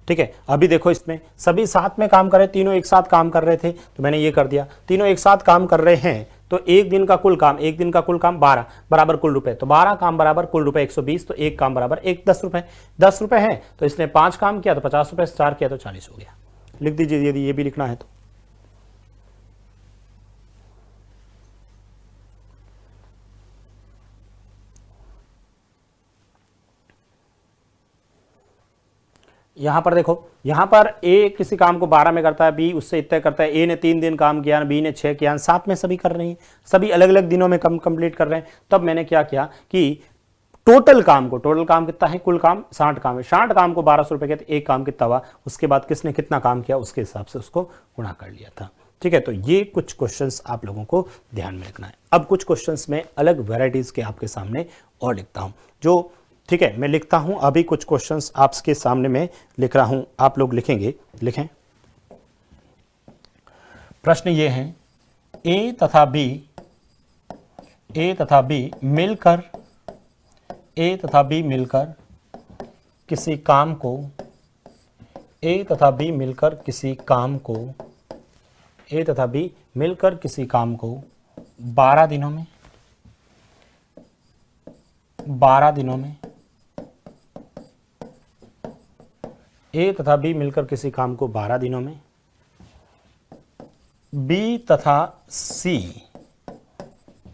Speaker 1: ठीक है। अभी देखो इसमें सभी साथ में काम कर रहे, तीनों एक साथ काम कर रहे थे तो मैंने ये कर दिया। तीनों एक साथ काम कर रहे हैं तो एक दिन का कुल काम, एक दिन का कुल काम 12 बराबर कुल रुपए, तो 12 काम बराबर कुल रुपए 120, तो एक काम बराबर 10 रुपए। 10 रुपए है तो इसने 5 काम किया तो 50 रुपए, 4 किया तो 40 हो गया। लिख दीजिए यदि ये भी लिखना है तो। यहां पर देखो, यहां पर ए किसी काम को 12 में करता है, बी उससे इतने करता है, ए ने 3 दिन काम किया, बी ने 6 किया, साथ में सभी कर रही हैं, सभी अलग अलग दिनों में कंप्लीट कर रहे हैं। तब मैंने क्या किया कि टोटल काम कितना है, कुल काम 60 काम है, 60 काम को 1200 रुपए के, तो एक काम कितना हुआ, उसके बाद किसने कितना काम किया उसके हिसाब से उसको गुणा कर लिया था। ठीक है, तो ये कुछ क्वेश्चंस आप लोगों को ध्यान में रखना है। अब कुछ क्वेश्चंस में अलग वेराइटीज के आपके सामने और लिखता हूं, जो ठीक है मैं लिखता हूं, अभी कुछ क्वेश्चंस आपके सामने मैं लिख रहा हूं, आप लोग लिखेंगे, लिखें। प्रश्न ये है, ए तथा बी मिलकर किसी काम को, ए तथा बी मिलकर किसी काम को 12 दिनों में ए तथा बी मिलकर किसी काम को 12 दिनों में, बी तथा सी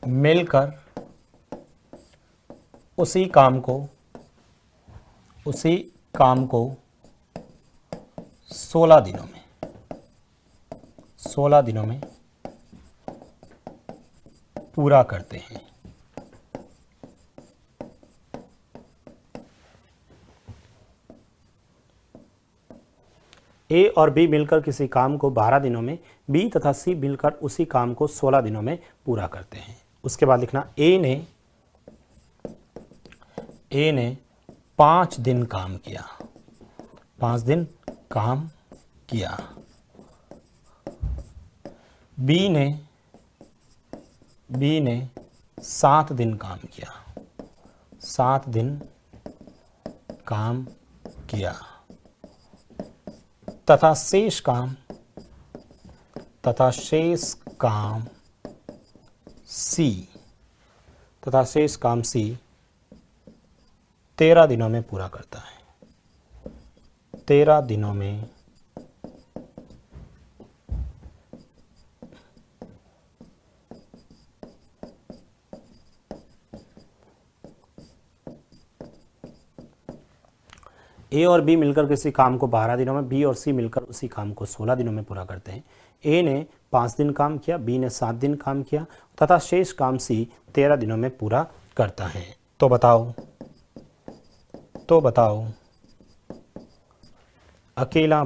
Speaker 1: मिलकर उसी काम को 16 दिनों में पूरा करते हैं। ए और बी मिलकर किसी काम को 12 दिनों में, बी तथा सी मिलकर उसी काम को 16 दिनों में पूरा करते हैं। उसके बाद लिखना, ए ने 5 दिन काम किया, 5 दिन काम किया। बी ने 7 दिन काम किया, 7 दिन काम किया, तथा शेष काम सी 13 दिनों में पूरा करता है, 13 दिनों में ए और बी मिलकर किसी काम को 12 दिनों में, बी और सी मिलकर उसी काम को 16 दिनों में पूरा करते हैं। ए ने 5 दिन काम किया, बी ने 7 दिन काम किया, तथा शेष काम सी 13 दिनों में पूरा करता है। तो बताओ अकेला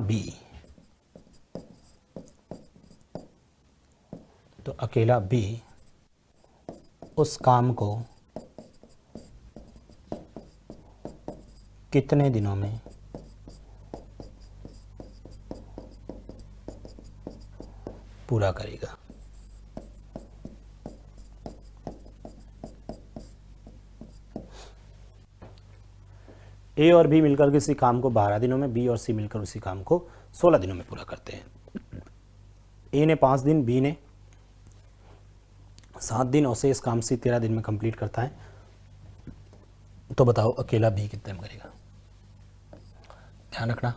Speaker 1: बी उस काम को कितने दिनों में पूरा करेगा। ए और बी मिलकर किसी काम को 12 दिनों में, बी और सी मिलकर उसी काम को 16 दिनों में पूरा करते हैं। ए ने 5 दिन, बी ने 7 दिन और शेष काम सी 13 दिन में कंप्लीट करता है। तो बताओ अकेला बी कितने में करेगा। ध्यान रखना,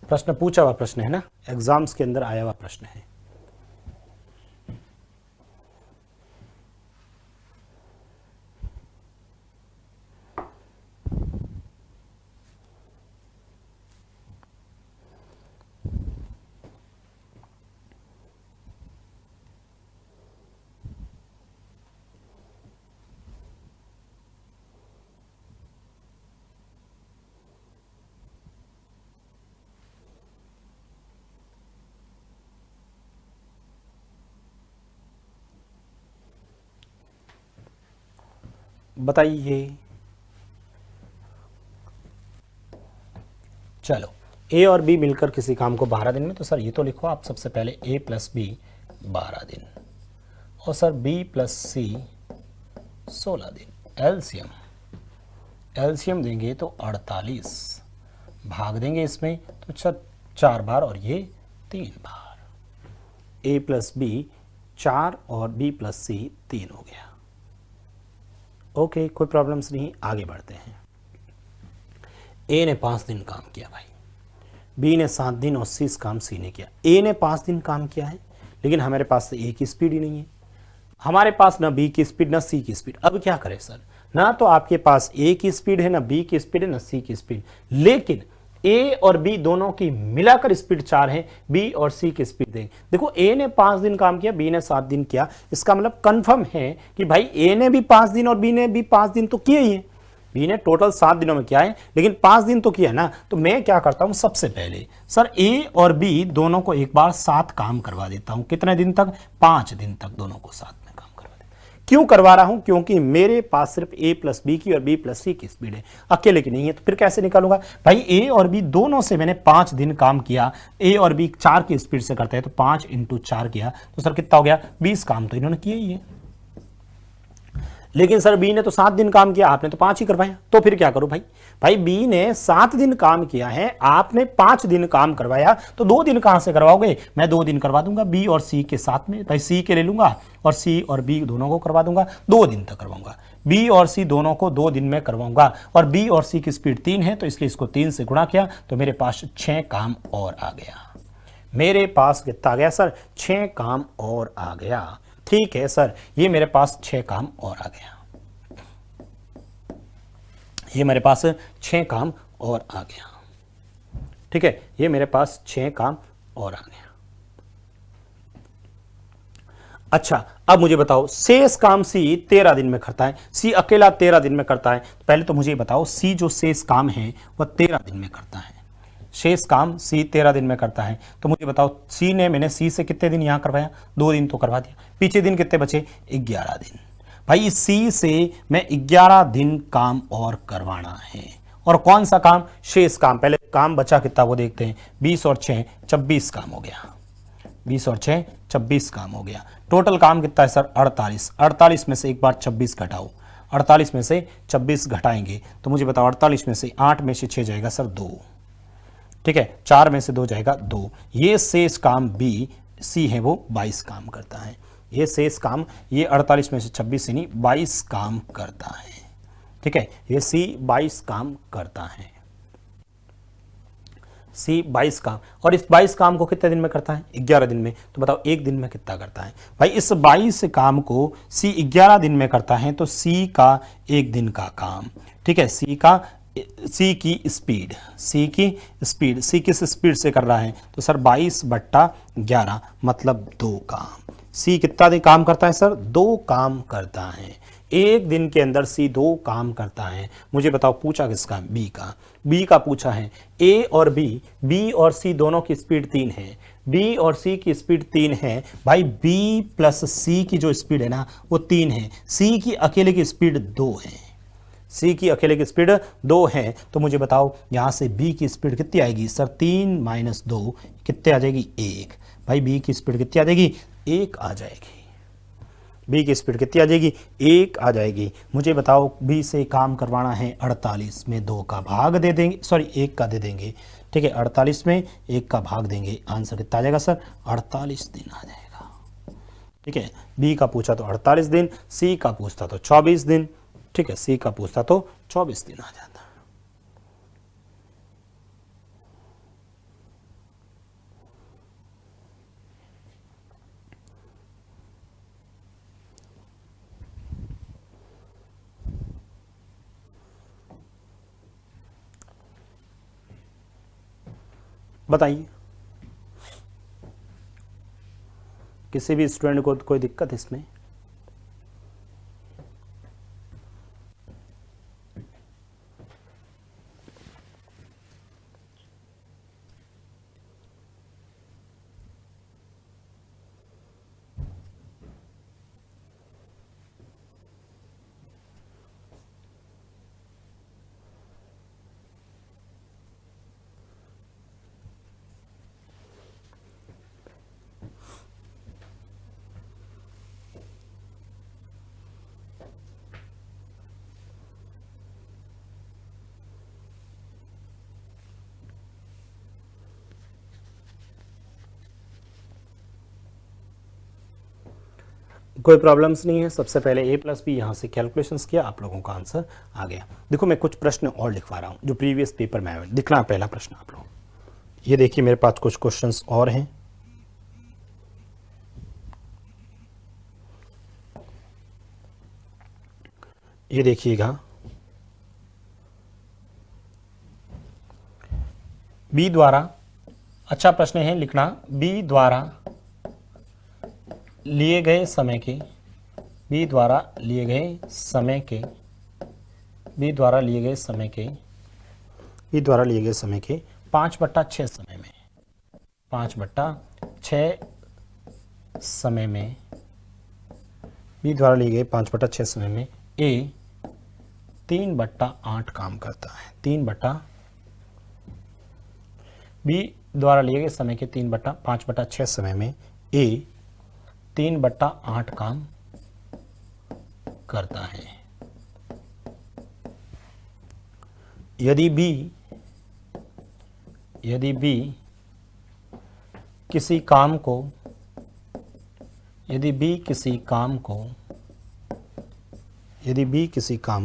Speaker 1: प्रश्न पूछा हुआ प्रश्न है ना, एग्जाम्स के अंदर आया हुआ प्रश्न है। बताइए। चलो, ए और बी मिलकर किसी काम को 12 दिन में, तो सर ये तो लिखो आप सबसे पहले ए प्लस बी 12 दिन और सर बी प्लस सी 16 दिन। एलसीएम देंगे तो 48, भाग देंगे इसमें तो 4 बार और ये 3 बार। ए प्लस बी 4 और बी प्लस सी 3 हो गया। ओके, कोई प्रॉब्लम्स नहीं, आगे बढ़ते हैं। ए ने 5 दिन काम किया भाई, बी ने 7 दिन और शेष काम सी ने किया। ए ने 5 दिन काम किया है, लेकिन हमारे पास तो ए की स्पीड ही नहीं है, हमारे पास ना बी की स्पीड ना सी की स्पीड। अब क्या करें सर, ना तो आपके पास ए की स्पीड है, ना बी की स्पीड है, ना सी की स्पीड, लेकिन ए और बी दोनों की मिलाकर स्पीड 4 है, बी और सी की स्पीड देंगे। देखो ए ने 5 दिन काम किया, बी ने 7 दिन किया, इसका मतलब कंफर्म है कि भाई ए ने भी 5 दिन और बी ने भी 5 दिन तो किए ही है। बी ने टोटल 7 दिनों में किया है, लेकिन 5 दिन तो किया ना। तो मैं क्या करता हूं, सबसे पहले सर ए और बी दोनों को एक बार साथ काम करवा देता हूं। कितने दिन तक? 5 दिन तक दोनों को साथ में काम करवा देता हूं। क्यों करवा रहा हूं? क्योंकि मेरे पास सिर्फ ए प्लस बी की और बी प्लस सी की स्पीड है, अकेले की नहीं है। तो फिर कैसे निकालूंगा भाई? ए और बी दोनों से मैंने 5 दिन काम किया, ए और बी 4 की स्पीड से करते हैं, तो 5 × 4 किया तो सर कितना हो गया? 20 काम तो इन्होंने किए ही है। लेकिन सर बी ने तो 7 दिन काम किया, आपने तो 5 ही करवाया, तो फिर क्या करूं भाई? भाई बी ने 7 दिन काम किया है, आपने 5 दिन काम करवाया, तो 2 दिन कहां से करवाओगे? मैं 2 दिन करवा दूंगा बी और सी के साथ में। भाई सी के ले लूंगा और सी और बी दोनों को करवा दूंगा, 2 दिन तक करवाऊंगा। बी और सी दोनों को 2 दिन में करवाऊंगा, और बी और सी की स्पीड 3 है, तो इसलिए इसको 3 से गुणा किया, तो मेरे पास 6 काम और आ गया। मेरे पास कितना आ गया सर? 6 काम और आ गया। ठीक है सर, ये मेरे पास 6 काम और आ गया, ये मेरे पास 6 काम और आ गया। ठीक है, ये मेरे पास 6 काम और आ गया। अच्छा, अब मुझे बताओ शेष काम सी 13 दिन में करता है, सी अकेला 13 दिन में करता है। तो पहले तो मुझे बताओ सी जो शेष काम है वह 13 दिन में करता है। शेष काम सी 13 दिन में करता है, तो मुझे बताओ सी ने, मैंने सी से कितने दिन यहां करवाया? 2 दिन तो करवा दिया, पीछे दिन कितने बचे? 11 दिन। भाई सी से मैं 11 दिन काम और करवाना है। और कौन सा काम? शेष काम। पहले काम बचा कितना वो देखते हैं। 20 और 6 26 काम हो गया, 20 और 6 26 काम हो गया। टोटल काम कितना है सर? 48। 48 में से एक बार 26 घटाओ, 48 में से 26 घटाएंगे तो मुझे बताओ 48 में से 8 में से 6 जाएगा सर 2। ठीक है, 4 में से 2 जाएगा 2। ये शेष काम बी सी है वो 22 काम करता है। ये शेष काम, ये 48 में से 26 से नहीं 22 काम करता है। ठीक है, ये सी 22 काम करता है, सी 22 काम। और इस 22 काम को कितने दिन में करता है? 11 दिन में। तो बताओ एक दिन में कितना करता है? भाई इस 22 काम को सी 11 दिन में करता है, तो सी का एक दिन का काम। ठीक है, सी की स्पीड, सी किस स्पीड से कर रहा है? तो सर 22/11 मतलब 2 काम। सी कितना दिन काम करता है सर? 2 काम करता है। एक दिन के अंदर सी 2 काम करता है। मुझे बताओ पूछा किसका? बी का। बी का पूछा है। ए और बी और सी दोनों की स्पीड 3 है, बी और सी की स्पीड 3 है। भाई बी प्लस सी की जो स्पीड है ना वो 3 है, सी की अकेले की स्पीड 2 है, सी की अकेले की स्पीड 2 है। तो मुझे बताओ यहां से बी की स्पीड कितनी आएगी सर? 3 - 2 कितने आ जाएगी? 1। भाई बी की स्पीड कितनी आ जाएगी? 1 आ जाएगी। बी की स्पीड कितनी आ जाएगी? 1 आ जाएगी। मुझे बताओ बी से काम करवाना है 48 में 2 का भाग दे देंगे, सॉरी 1 का दे देंगे। ठीक है, 48 में 1 का भाग देंगे, आंसर कितना आ जाएगा सर? 48 दिन आ जाएगा। ठीक है, बी का पूछा तो 48 दिन, सी का पूछता तो 24 दिन। ठीक है, सी का पूछता तो 24 दिन आ जाता। बताइए, किसी भी स्टूडेंट को कोई दिक्कत इसमें? कोई प्रॉब्लम्स नहीं है। सबसे पहले ए प्लस बी यहाँ से कैलकुलेशंस किया, आप लोगों का आंसर आ गया। देखो मैं कुछ प्रश्न और लिखवा रहा हूँ जो प्रीवियस पेपर में आए। दिखना पहला प्रश्न आप लोग, ये देखिए मेरे पास कुछ क्वेश्चंस और हैं। ये देखिएगा, बी द्वारा, अच्छा प्रश्न है लिखना, बी द्वारा लिए गए समय के, बी द्वारा लिए गए समय के, बी द्वारा लिए गए समय के, बी द्वारा लिए गए समय के 5/6 समय में, 5/6 समय में, बी द्वारा लिए गए 5/6 समय में ए 3/8 काम करता है, बी द्वारा लिए गए समय के 5/6 समय में ए 3/8 काम करता है। यदि बी किसी काम को, यदि बी किसी काम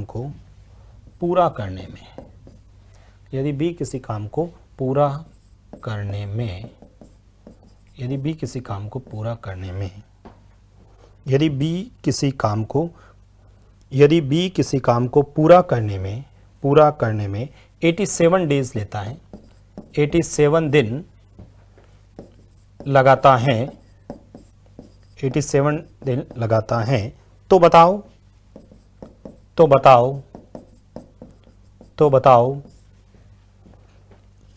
Speaker 1: को पूरा करने में, यदि बी किसी काम को पूरा करने में, यदि बी किसी काम को पूरा करने में, यदि बी किसी काम को, यदि बी किसी काम को पूरा करने में 87 डेज लेता है, 87 दिन लगाता है, 87 दिन लगाता है, तो बताओ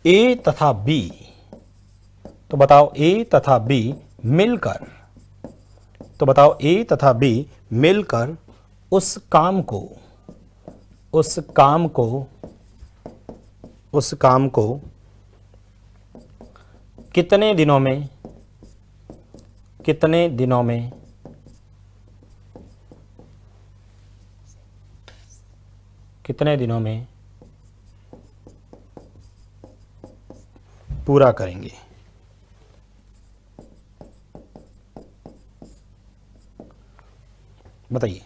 Speaker 1: ए तथा बी, तो बताओ ए तथा बी मिलकर, तो बताओ ए तथा बी मिलकर उस काम को कितने दिनों में पूरा करेंगे। बताइए,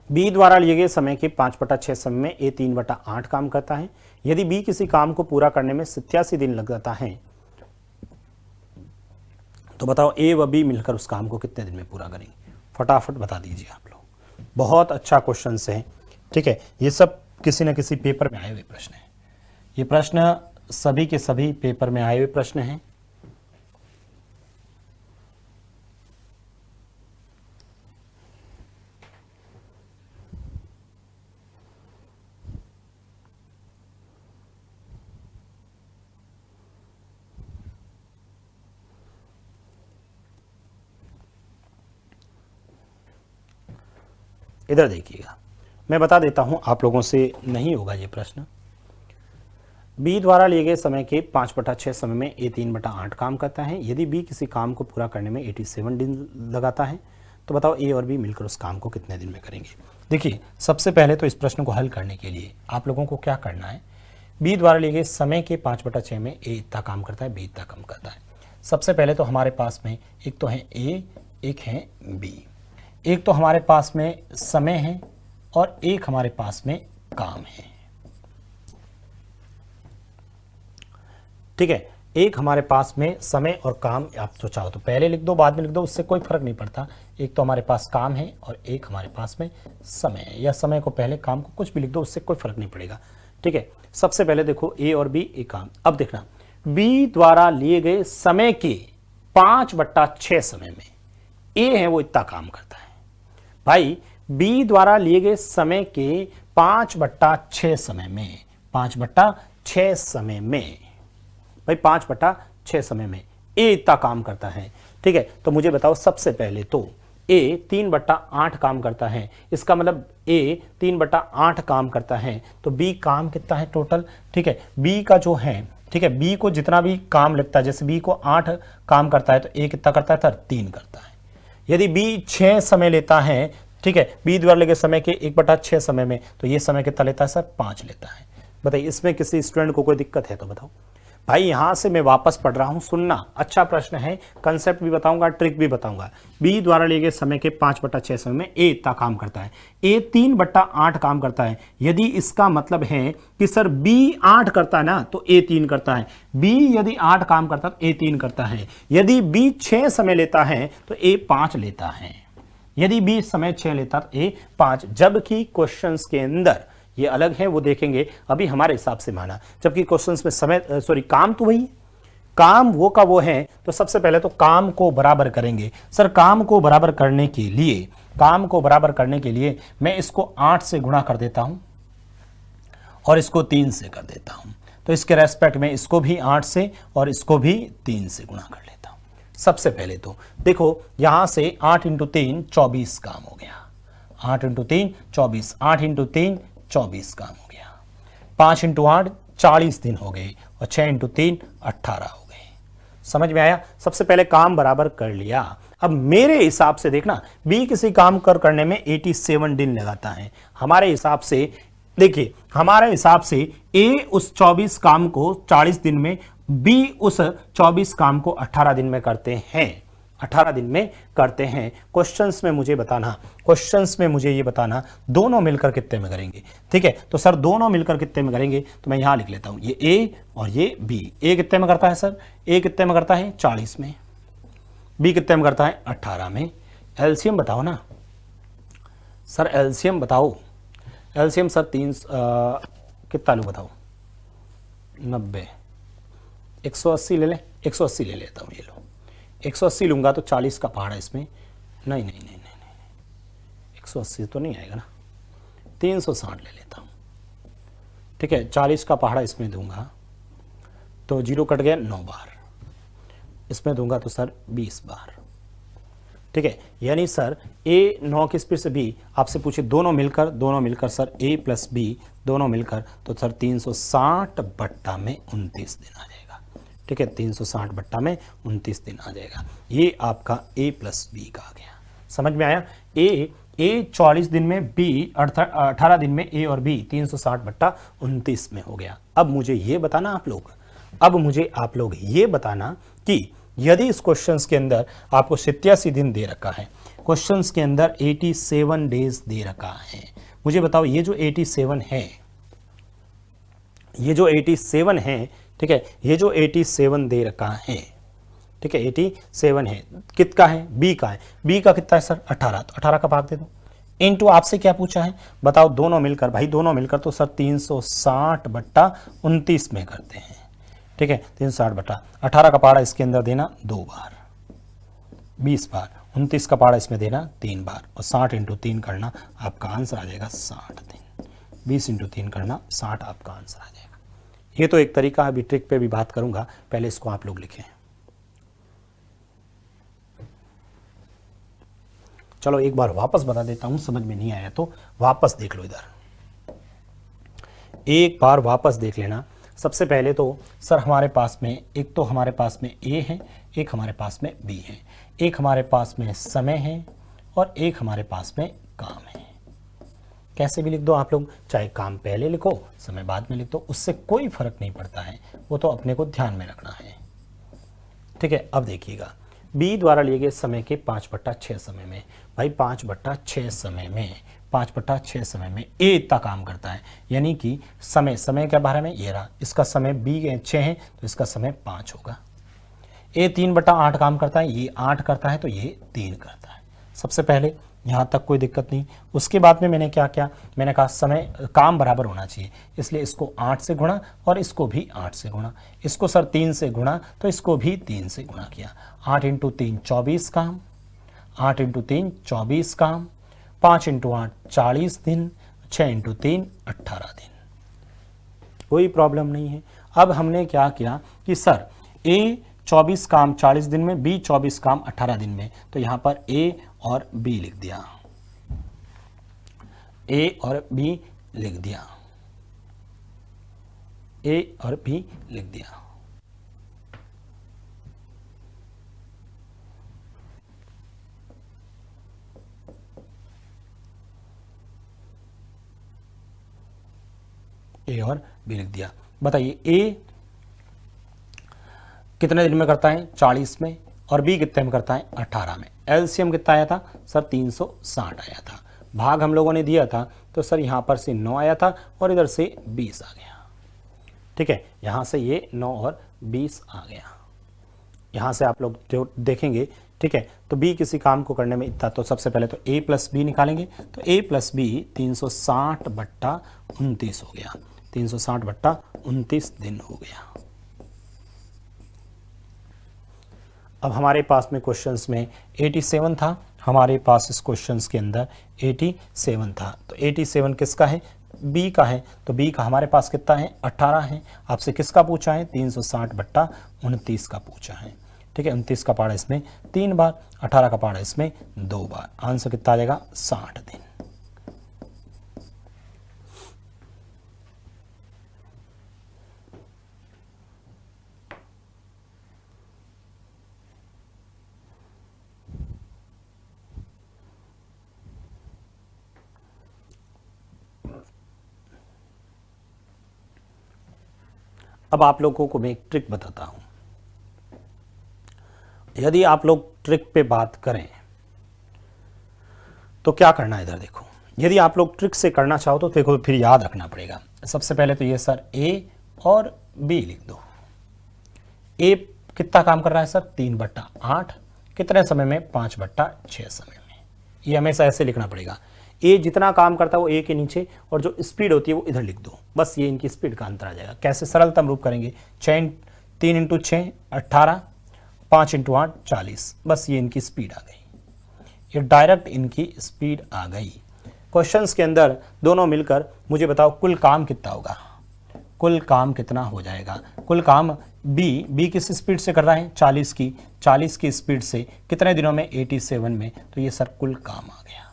Speaker 1: बी द्वारा लिए गए समय के 5/6 समय में ए 3/8 काम करता है। यदि बी किसी काम को पूरा करने में 87 दिन लग जाता है, तो बताओ ए व बी मिलकर उस काम को कितने दिन में पूरा करेंगे। फटाफट बता दीजिए आप लोग। बहुत अच्छा क्वेश्चन है, ठीक है। ये सब किसी न किसी पेपर में आए हुए प्रश्न हैं। ये प्रश्न सभी के सभी पेपर में आए हुए प्रश्न हैं। इधर देखिएगा, मैं बता देता हूं, आप लोगों से नहीं होगा ये प्रश्न। बी द्वारा लिए गए समय के 5/6 समय में ए 3/8 काम करता है। यदि बी किसी काम को पूरा करने में 87 दिन लगाता है, तो बताओ ए और बी मिलकर उस काम को कितने दिन में करेंगे। देखिए, सबसे पहले तो इस प्रश्न को हल करने के लिए आप लोगों को क्या करना है, बी द्वारा लिए गए समय के 5/6 में ए इतना काम करता है, बी इतना काम करता है। सबसे पहले तो हमारे पास में एक तो है ए, एक है बी। एक तो हमारे पास में समय है और एक हमारे पास में काम है, ठीक है। एक हमारे पास में समय और काम, आप तो चाहो तो पहले लिख दो, बाद में लिख दो, उससे कोई फर्क नहीं पड़ता। एक तो हमारे पास काम है और एक हमारे पास में समय है, या समय को पहले काम को कुछ भी लिख दो, उससे कोई फर्क नहीं पड़ेगा, ठीक है। सबसे पहले देखो ए और बी एक काम। अब देखना, बी द्वारा लिए गए समय के 5/6 समय में ए है वो इतना काम करता है। भाई, बी द्वारा लिए गए समय के 5/6 समय में, 5/6 समय में, भाई 5/6 समय में ए इतना काम करता है, ठीक है। तो मुझे बताओ, सबसे पहले तो ए 3/8 काम करता है, इसका मतलब ए 3/8 काम करता है, तो बी काम कितना है टोटल, ठीक है। बी का जो है, ठीक है, बी को जितना भी काम लगता है, जैसे बी को 8 काम करता है तो ए कितना करता है, 3 करता है। यदि बी 6 समय लेता है, ठीक है, बी द्वारा लगे समय के 1/6 समय में, तो ये समय कितना लेता है सर, 5 लेता है। बताइए, इसमें किसी स्टूडेंट को कोई दिक्कत है तो बताओ। भाई, यहां से मैं वापस पढ़ रहा हूं, सुनना, अच्छा प्रश्न है, कंसेप्ट भी बताऊंगा, ट्रिक भी बताऊंगा। बी द्वारा लिए गए समय के 5/6 समय में ए इतना काम करता है, ए 3/8 काम करता है। यदि इसका मतलब है कि सर बी 8 करता है ना, तो ए 3 करता है। बी यदि 8 काम करता है तो ए 3 करता है। यदि बी 6 समय लेता है तो ए 5 लेता है। यदि बी समय 6 लेता तो ए 5। जबकि क्वेश्चंस के अंदर ये अलग है, वो देखेंगे। अभी हमारे हिसाब से माना, जबकि क्वेश्चंस में समय काम तो वही, काम वो का वो है। तो सबसे पहले तो काम को बराबर करेंगे। सर काम को बराबर करने के लिए मैं इसको 8 से गुणा कर देता हूं और इसको 3 से कर देता हूं। तो इसके रेस्पेक्ट में इसको भी 8 से और इसको भी 3 से गुणा कर लेता हूं। सबसे पहले तो देखो यहां से 8 × 3 24 काम हो गया, 8 × 3 24, 8 × 3 24 काम हो गया, 5 × 8 40 दिन हो गए और 6 × 3 18 हो गए। समझ में आया? सबसे पहले काम बराबर कर लिया। अब मेरे हिसाब से देखना, बी किसी काम करने में 87 दिन लगाता है। हमारे हिसाब से देखिए, हमारे हिसाब से ए उस 24 काम को 40 दिन में, बी उस 24 काम को 18 दिन में करते हैं, 18 दिन में करते हैं। क्वेश्चंस में मुझे ये बताना दोनों मिलकर कितने में करेंगे। ठीक है, तो सर दोनों मिलकर कितने में करेंगे, तो मैं यहां लिख लेता हूं, ये ए और ये बी। ए कितने में करता है सर? ए कितने में करता है? 40 में। बी कितने में करता है? 18 में। एलसीएम बताओ ना सर, एलसीएम बताओ। एलसीएम सर कितना लूँ बताओ? 90, 180 ले लें, 180 ले लेता हूँ। ये लो 180 लूँगा तो 40 का पहाड़ा इसमें, नहीं 180 तो नहीं आएगा ना, 360 ले लेता हूँ। ठीक है, 40 का पहाड़ा इसमें दूंगा तो 0 कट गया 9 बार, इसमें दूंगा तो सर 20 बार। ठीक है, यानी सर ए 9 की स्पीड से बी, आपसे पूछे दोनों मिलकर सर ए प्लस बी दोनों मिलकर, तो सर 360 बट्टा में 29 दिन आ जाएगा। ठीक है, 360 बट्टा में 29 दिन आ जाएगा। ये आपका ए प्लस बी का आ गया। समझ में आया? ए 40 दिन में, बी 18 दिन में, ए और बी 360 बट्टा 29 में हो गया। अब मुझे ये बताना आप लोग ये बताना कि यदि इस क्वेश्चंस के अंदर आपको 87 दिन दे रखा है, क्वेश्चंस के अंदर 87 डेज दे रखा है, मुझे बताओ ये जो 87 है, ठीक है, ये जो 87 दे रखा है, ठीक है 87 है, किसका है? बी का है। बी का कितना है सर? 18, तो 18 का भाग दे दो। इनटू आपसे क्या पूछा है बताओ? दोनों मिलकर तो सर 360 बट्टा 29 में करते हैं। ठीक है, 360 बट्टा 18 का पहाड़ा इसके अंदर देना 2 बार, 20 बार, 29 का पहाड़ा इसमें देना 3 बार, और 60 × 3 करना, आपका आंसर आ जाएगा 60 दिन। 20 × 3 करना, 60 आपका आंसर आ जाएगा। ये तो एक तरीका है, अभी ट्रिक पे भी बात करूंगा, पहले इसको आप लोग लिखें। चलो एक बार वापस बता देता हूं, समझ में नहीं आया तो वापस देख लो, इधर एक बार वापस देख लेना। सबसे पहले तो सर हमारे पास में एक ए है, एक हमारे पास में बी है, एक हमारे पास में समय है और एक हमारे पास में काम है। कैसे भी लिख दो आप लोग, चाहे काम पहले लिखो समय बाद में लिख दो, उससे कोई फर्क नहीं पड़ता है, वो तो अपने को ध्यान में रखना है। ठीक है, अब देखिएगा बी द्वारा लिए गए समय के 5/6 समय में, भाई 5/6 समय में ए इतना काम करता है, यानी कि समय के बारे में ये रहा, इसका समय बी 6 है तो इसका समय 5 होगा। ए 3/8 काम करता है, ये 8 करता है तो ये 3 करता है। सबसे पहले यहाँ तक कोई दिक्कत नहीं। उसके बाद में मैंने क्या किया, मैंने कहा काम बराबर होना चाहिए, इसलिए इसको 8 से गुणा और इसको भी 8 से गुणा, इसको सर 3 से गुणा तो इसको भी 3 से गुणा किया। 8 × 3 24 काम, 8 × 3 24 काम, 5 × 8 40 दिन, 6 × 3 18 दिन, कोई प्रॉब्लम नहीं है। अब हमने क्या किया कि सर ए 24 काम 40 दिन में, बी 24 काम 18 दिन में, तो यहां पर ए और बी लिख दिया, ए और बी लिख दिया, ए और बी लिख दिया। ए और बी लिख दिया। बताइए ए कितने दिन में करता है? 40 में, और बी कितने में करता है? 18 में। एलसीएम कितना आया था सर? 360 आया था। भाग हम लोगों ने दिया था तो सर यहाँ पर से 9 आया था और इधर से 20 आ गया। ठीक है, यहाँ से ये 9 और 20 आ गया। यहाँ से आप लोग जो देखेंगे ठीक है। तो बी किसी काम को करने में इतना, तो सबसे पहले तो a प्लस बी निकालेंगे, तो a प्लस बी 360/29 हो गया, 360/29 दिन हो गया। अब हमारे पास में क्वेश्चंस में 87 था, हमारे पास इस क्वेश्चंस के अंदर 87 था, तो 87 किसका है, बी का है, तो बी का हमारे पास कितना है, 18 है। आपसे किसका पूछा है, 360/29 का पूछा है, ठीक है। 29 का पहाड़ा इसमें 3 बार, 18 का पहाड़ा इसमें 2 बार, आंसर कितना आ जाएगा, 60 दिन। अब आप लोगों को मैं एक ट्रिक बताता हूं। यदि आप लोग ट्रिक पे बात करें तो क्या करना है, इधर देखो। यदि आप लोग ट्रिक से करना चाहो तो देखो फिर याद रखना पड़ेगा। सबसे पहले तो ये सर ए और बी लिख दो। ए कितना काम कर रहा है सर, 3/8, कितने समय में, 5/6 समय में। ये हमेशा ऐसे लिखना पड़ेगा, ए जितना काम करता है वो ए के नीचे, और जो स्पीड होती है वो इधर लिख दो, बस ये इनकी स्पीड का अंतर आ जाएगा। कैसे सरलतम रूप करेंगे, 3 × 6 18, 5 × 8 40, बस ये इनकी स्पीड आ गई, ये डायरेक्ट इनकी स्पीड आ गई। क्वेश्चंस के अंदर दोनों मिलकर मुझे बताओ कुल काम कितना होगा, कुल काम कितना हो जाएगा। कुल काम बी किस स्पीड से कर रहा है, 40 की स्पीड से, कितने दिनों में, 87 में, तो ये सर कुल काम आ गया।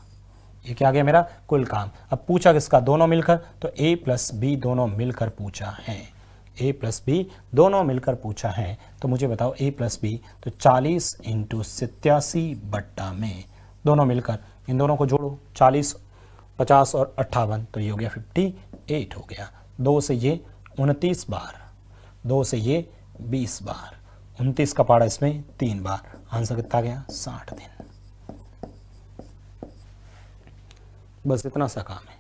Speaker 1: ये क्या आ गया मेरा, कुल काम। अब पूछा किसका, दोनों मिलकर, तो a प्लस बी दोनों मिलकर पूछा है, a प्लस बी दोनों मिलकर पूछा है। तो मुझे बताओ a प्लस बी, तो 40 × 87 में, दोनों मिलकर इन दोनों को जोड़ो, 40 50 और 58, तो ये हो गया 58 हो गया। 2 से ये 29 बार, 2 से ये 20 बार, 29 का पहाड़ा इसमें 3 बार, आंसर कितना गया, 60 दिन। बस इतना सा काम है।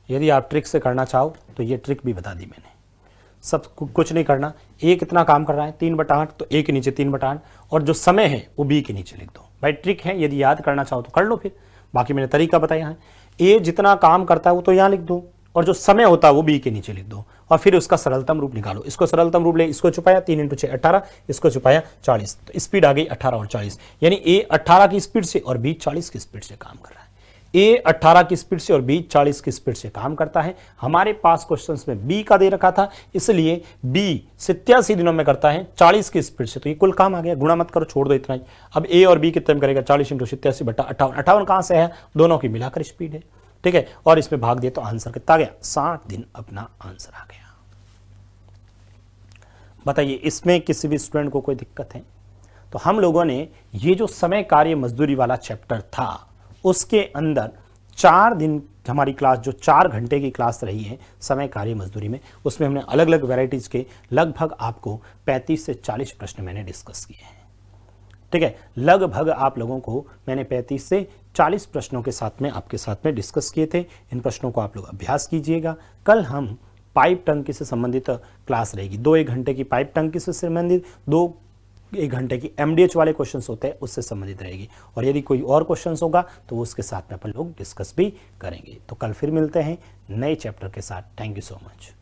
Speaker 1: यदि आप ट्रिक से करना चाहो तो ये ट्रिक भी बता दी मैंने, सब कुछ नहीं करना। ए कितना काम कर रहा है, 3/8, तो ए के नीचे 3/8, और जो समय है वो बी के नीचे लिख दो। भाई ट्रिक है, यदि याद करना चाहो तो कर लो, फिर बाकी मैंने तरीका बताया है। ए जितना काम करता है वो तो यहाँ लिख दो, और जो समय होता है वो बी के नीचे लिख दो, और फिर उसका सरलतम रूप निकालो। इसको सरलतम रूप ले, इसको छुपाया, 3 × 6 18, इसको छुपाया 40, तो स्पीड आ गई 18 और 40, यानी ए 18 की स्पीड से और बी 40 की स्पीड से काम कर रहा है। ए 18 की स्पीड से और बी 40 की स्पीड से काम करता है। हमारे पास क्वेश्चंस में बी का दे रखा था, इसलिए बी 87 दिनों में करता है 40 की स्पीड से, तो ये कुल काम आ गया। गुणा मत करो, छोड़ दो इतना ही। अब ए और बी कितने में करेगा, 40 × 87/58, 58 कहां से है, दोनों की मिलाकर स्पीड है, ठीक है। और इसमें भाग दिया तो आंसर कितना आ गया, 60 दिन अपना आंसर आ गया। बताइए इसमें किसी भी स्टूडेंट को कोई दिक्कत है? तो हम लोगों ने ये जो समय कार्य मजदूरी वाला चैप्टर था उसके अंदर 4 दिन हमारी क्लास, जो 4 घंटे की क्लास रही है समय कार्य मजदूरी में, उसमें हमने अलग अलग वैरायटीज के लगभग आपको 35 से 40 प्रश्न मैंने डिस्कस किए हैं, ठीक है। लगभग आप लोगों को मैंने 35 से 40 प्रश्नों के साथ में आपके साथ में डिस्कस किए थे। इन प्रश्नों को आप लोग अभ्यास कीजिएगा। कल हम पाइप टंकी से संबंधित क्लास रहेगी, 2-1 घंटे की पाइप टंकी से संबंधित, 2-1 घंटे की MDH वाले क्वेश्चंस होते हैं उससे संबंधित रहेगी, और यदि कोई और क्वेश्चंस होगा तो उसके साथ में अपन लोग डिस्कस भी करेंगे। तो कल फिर मिलते हैं नए चैप्टर के साथ। Thank you so much.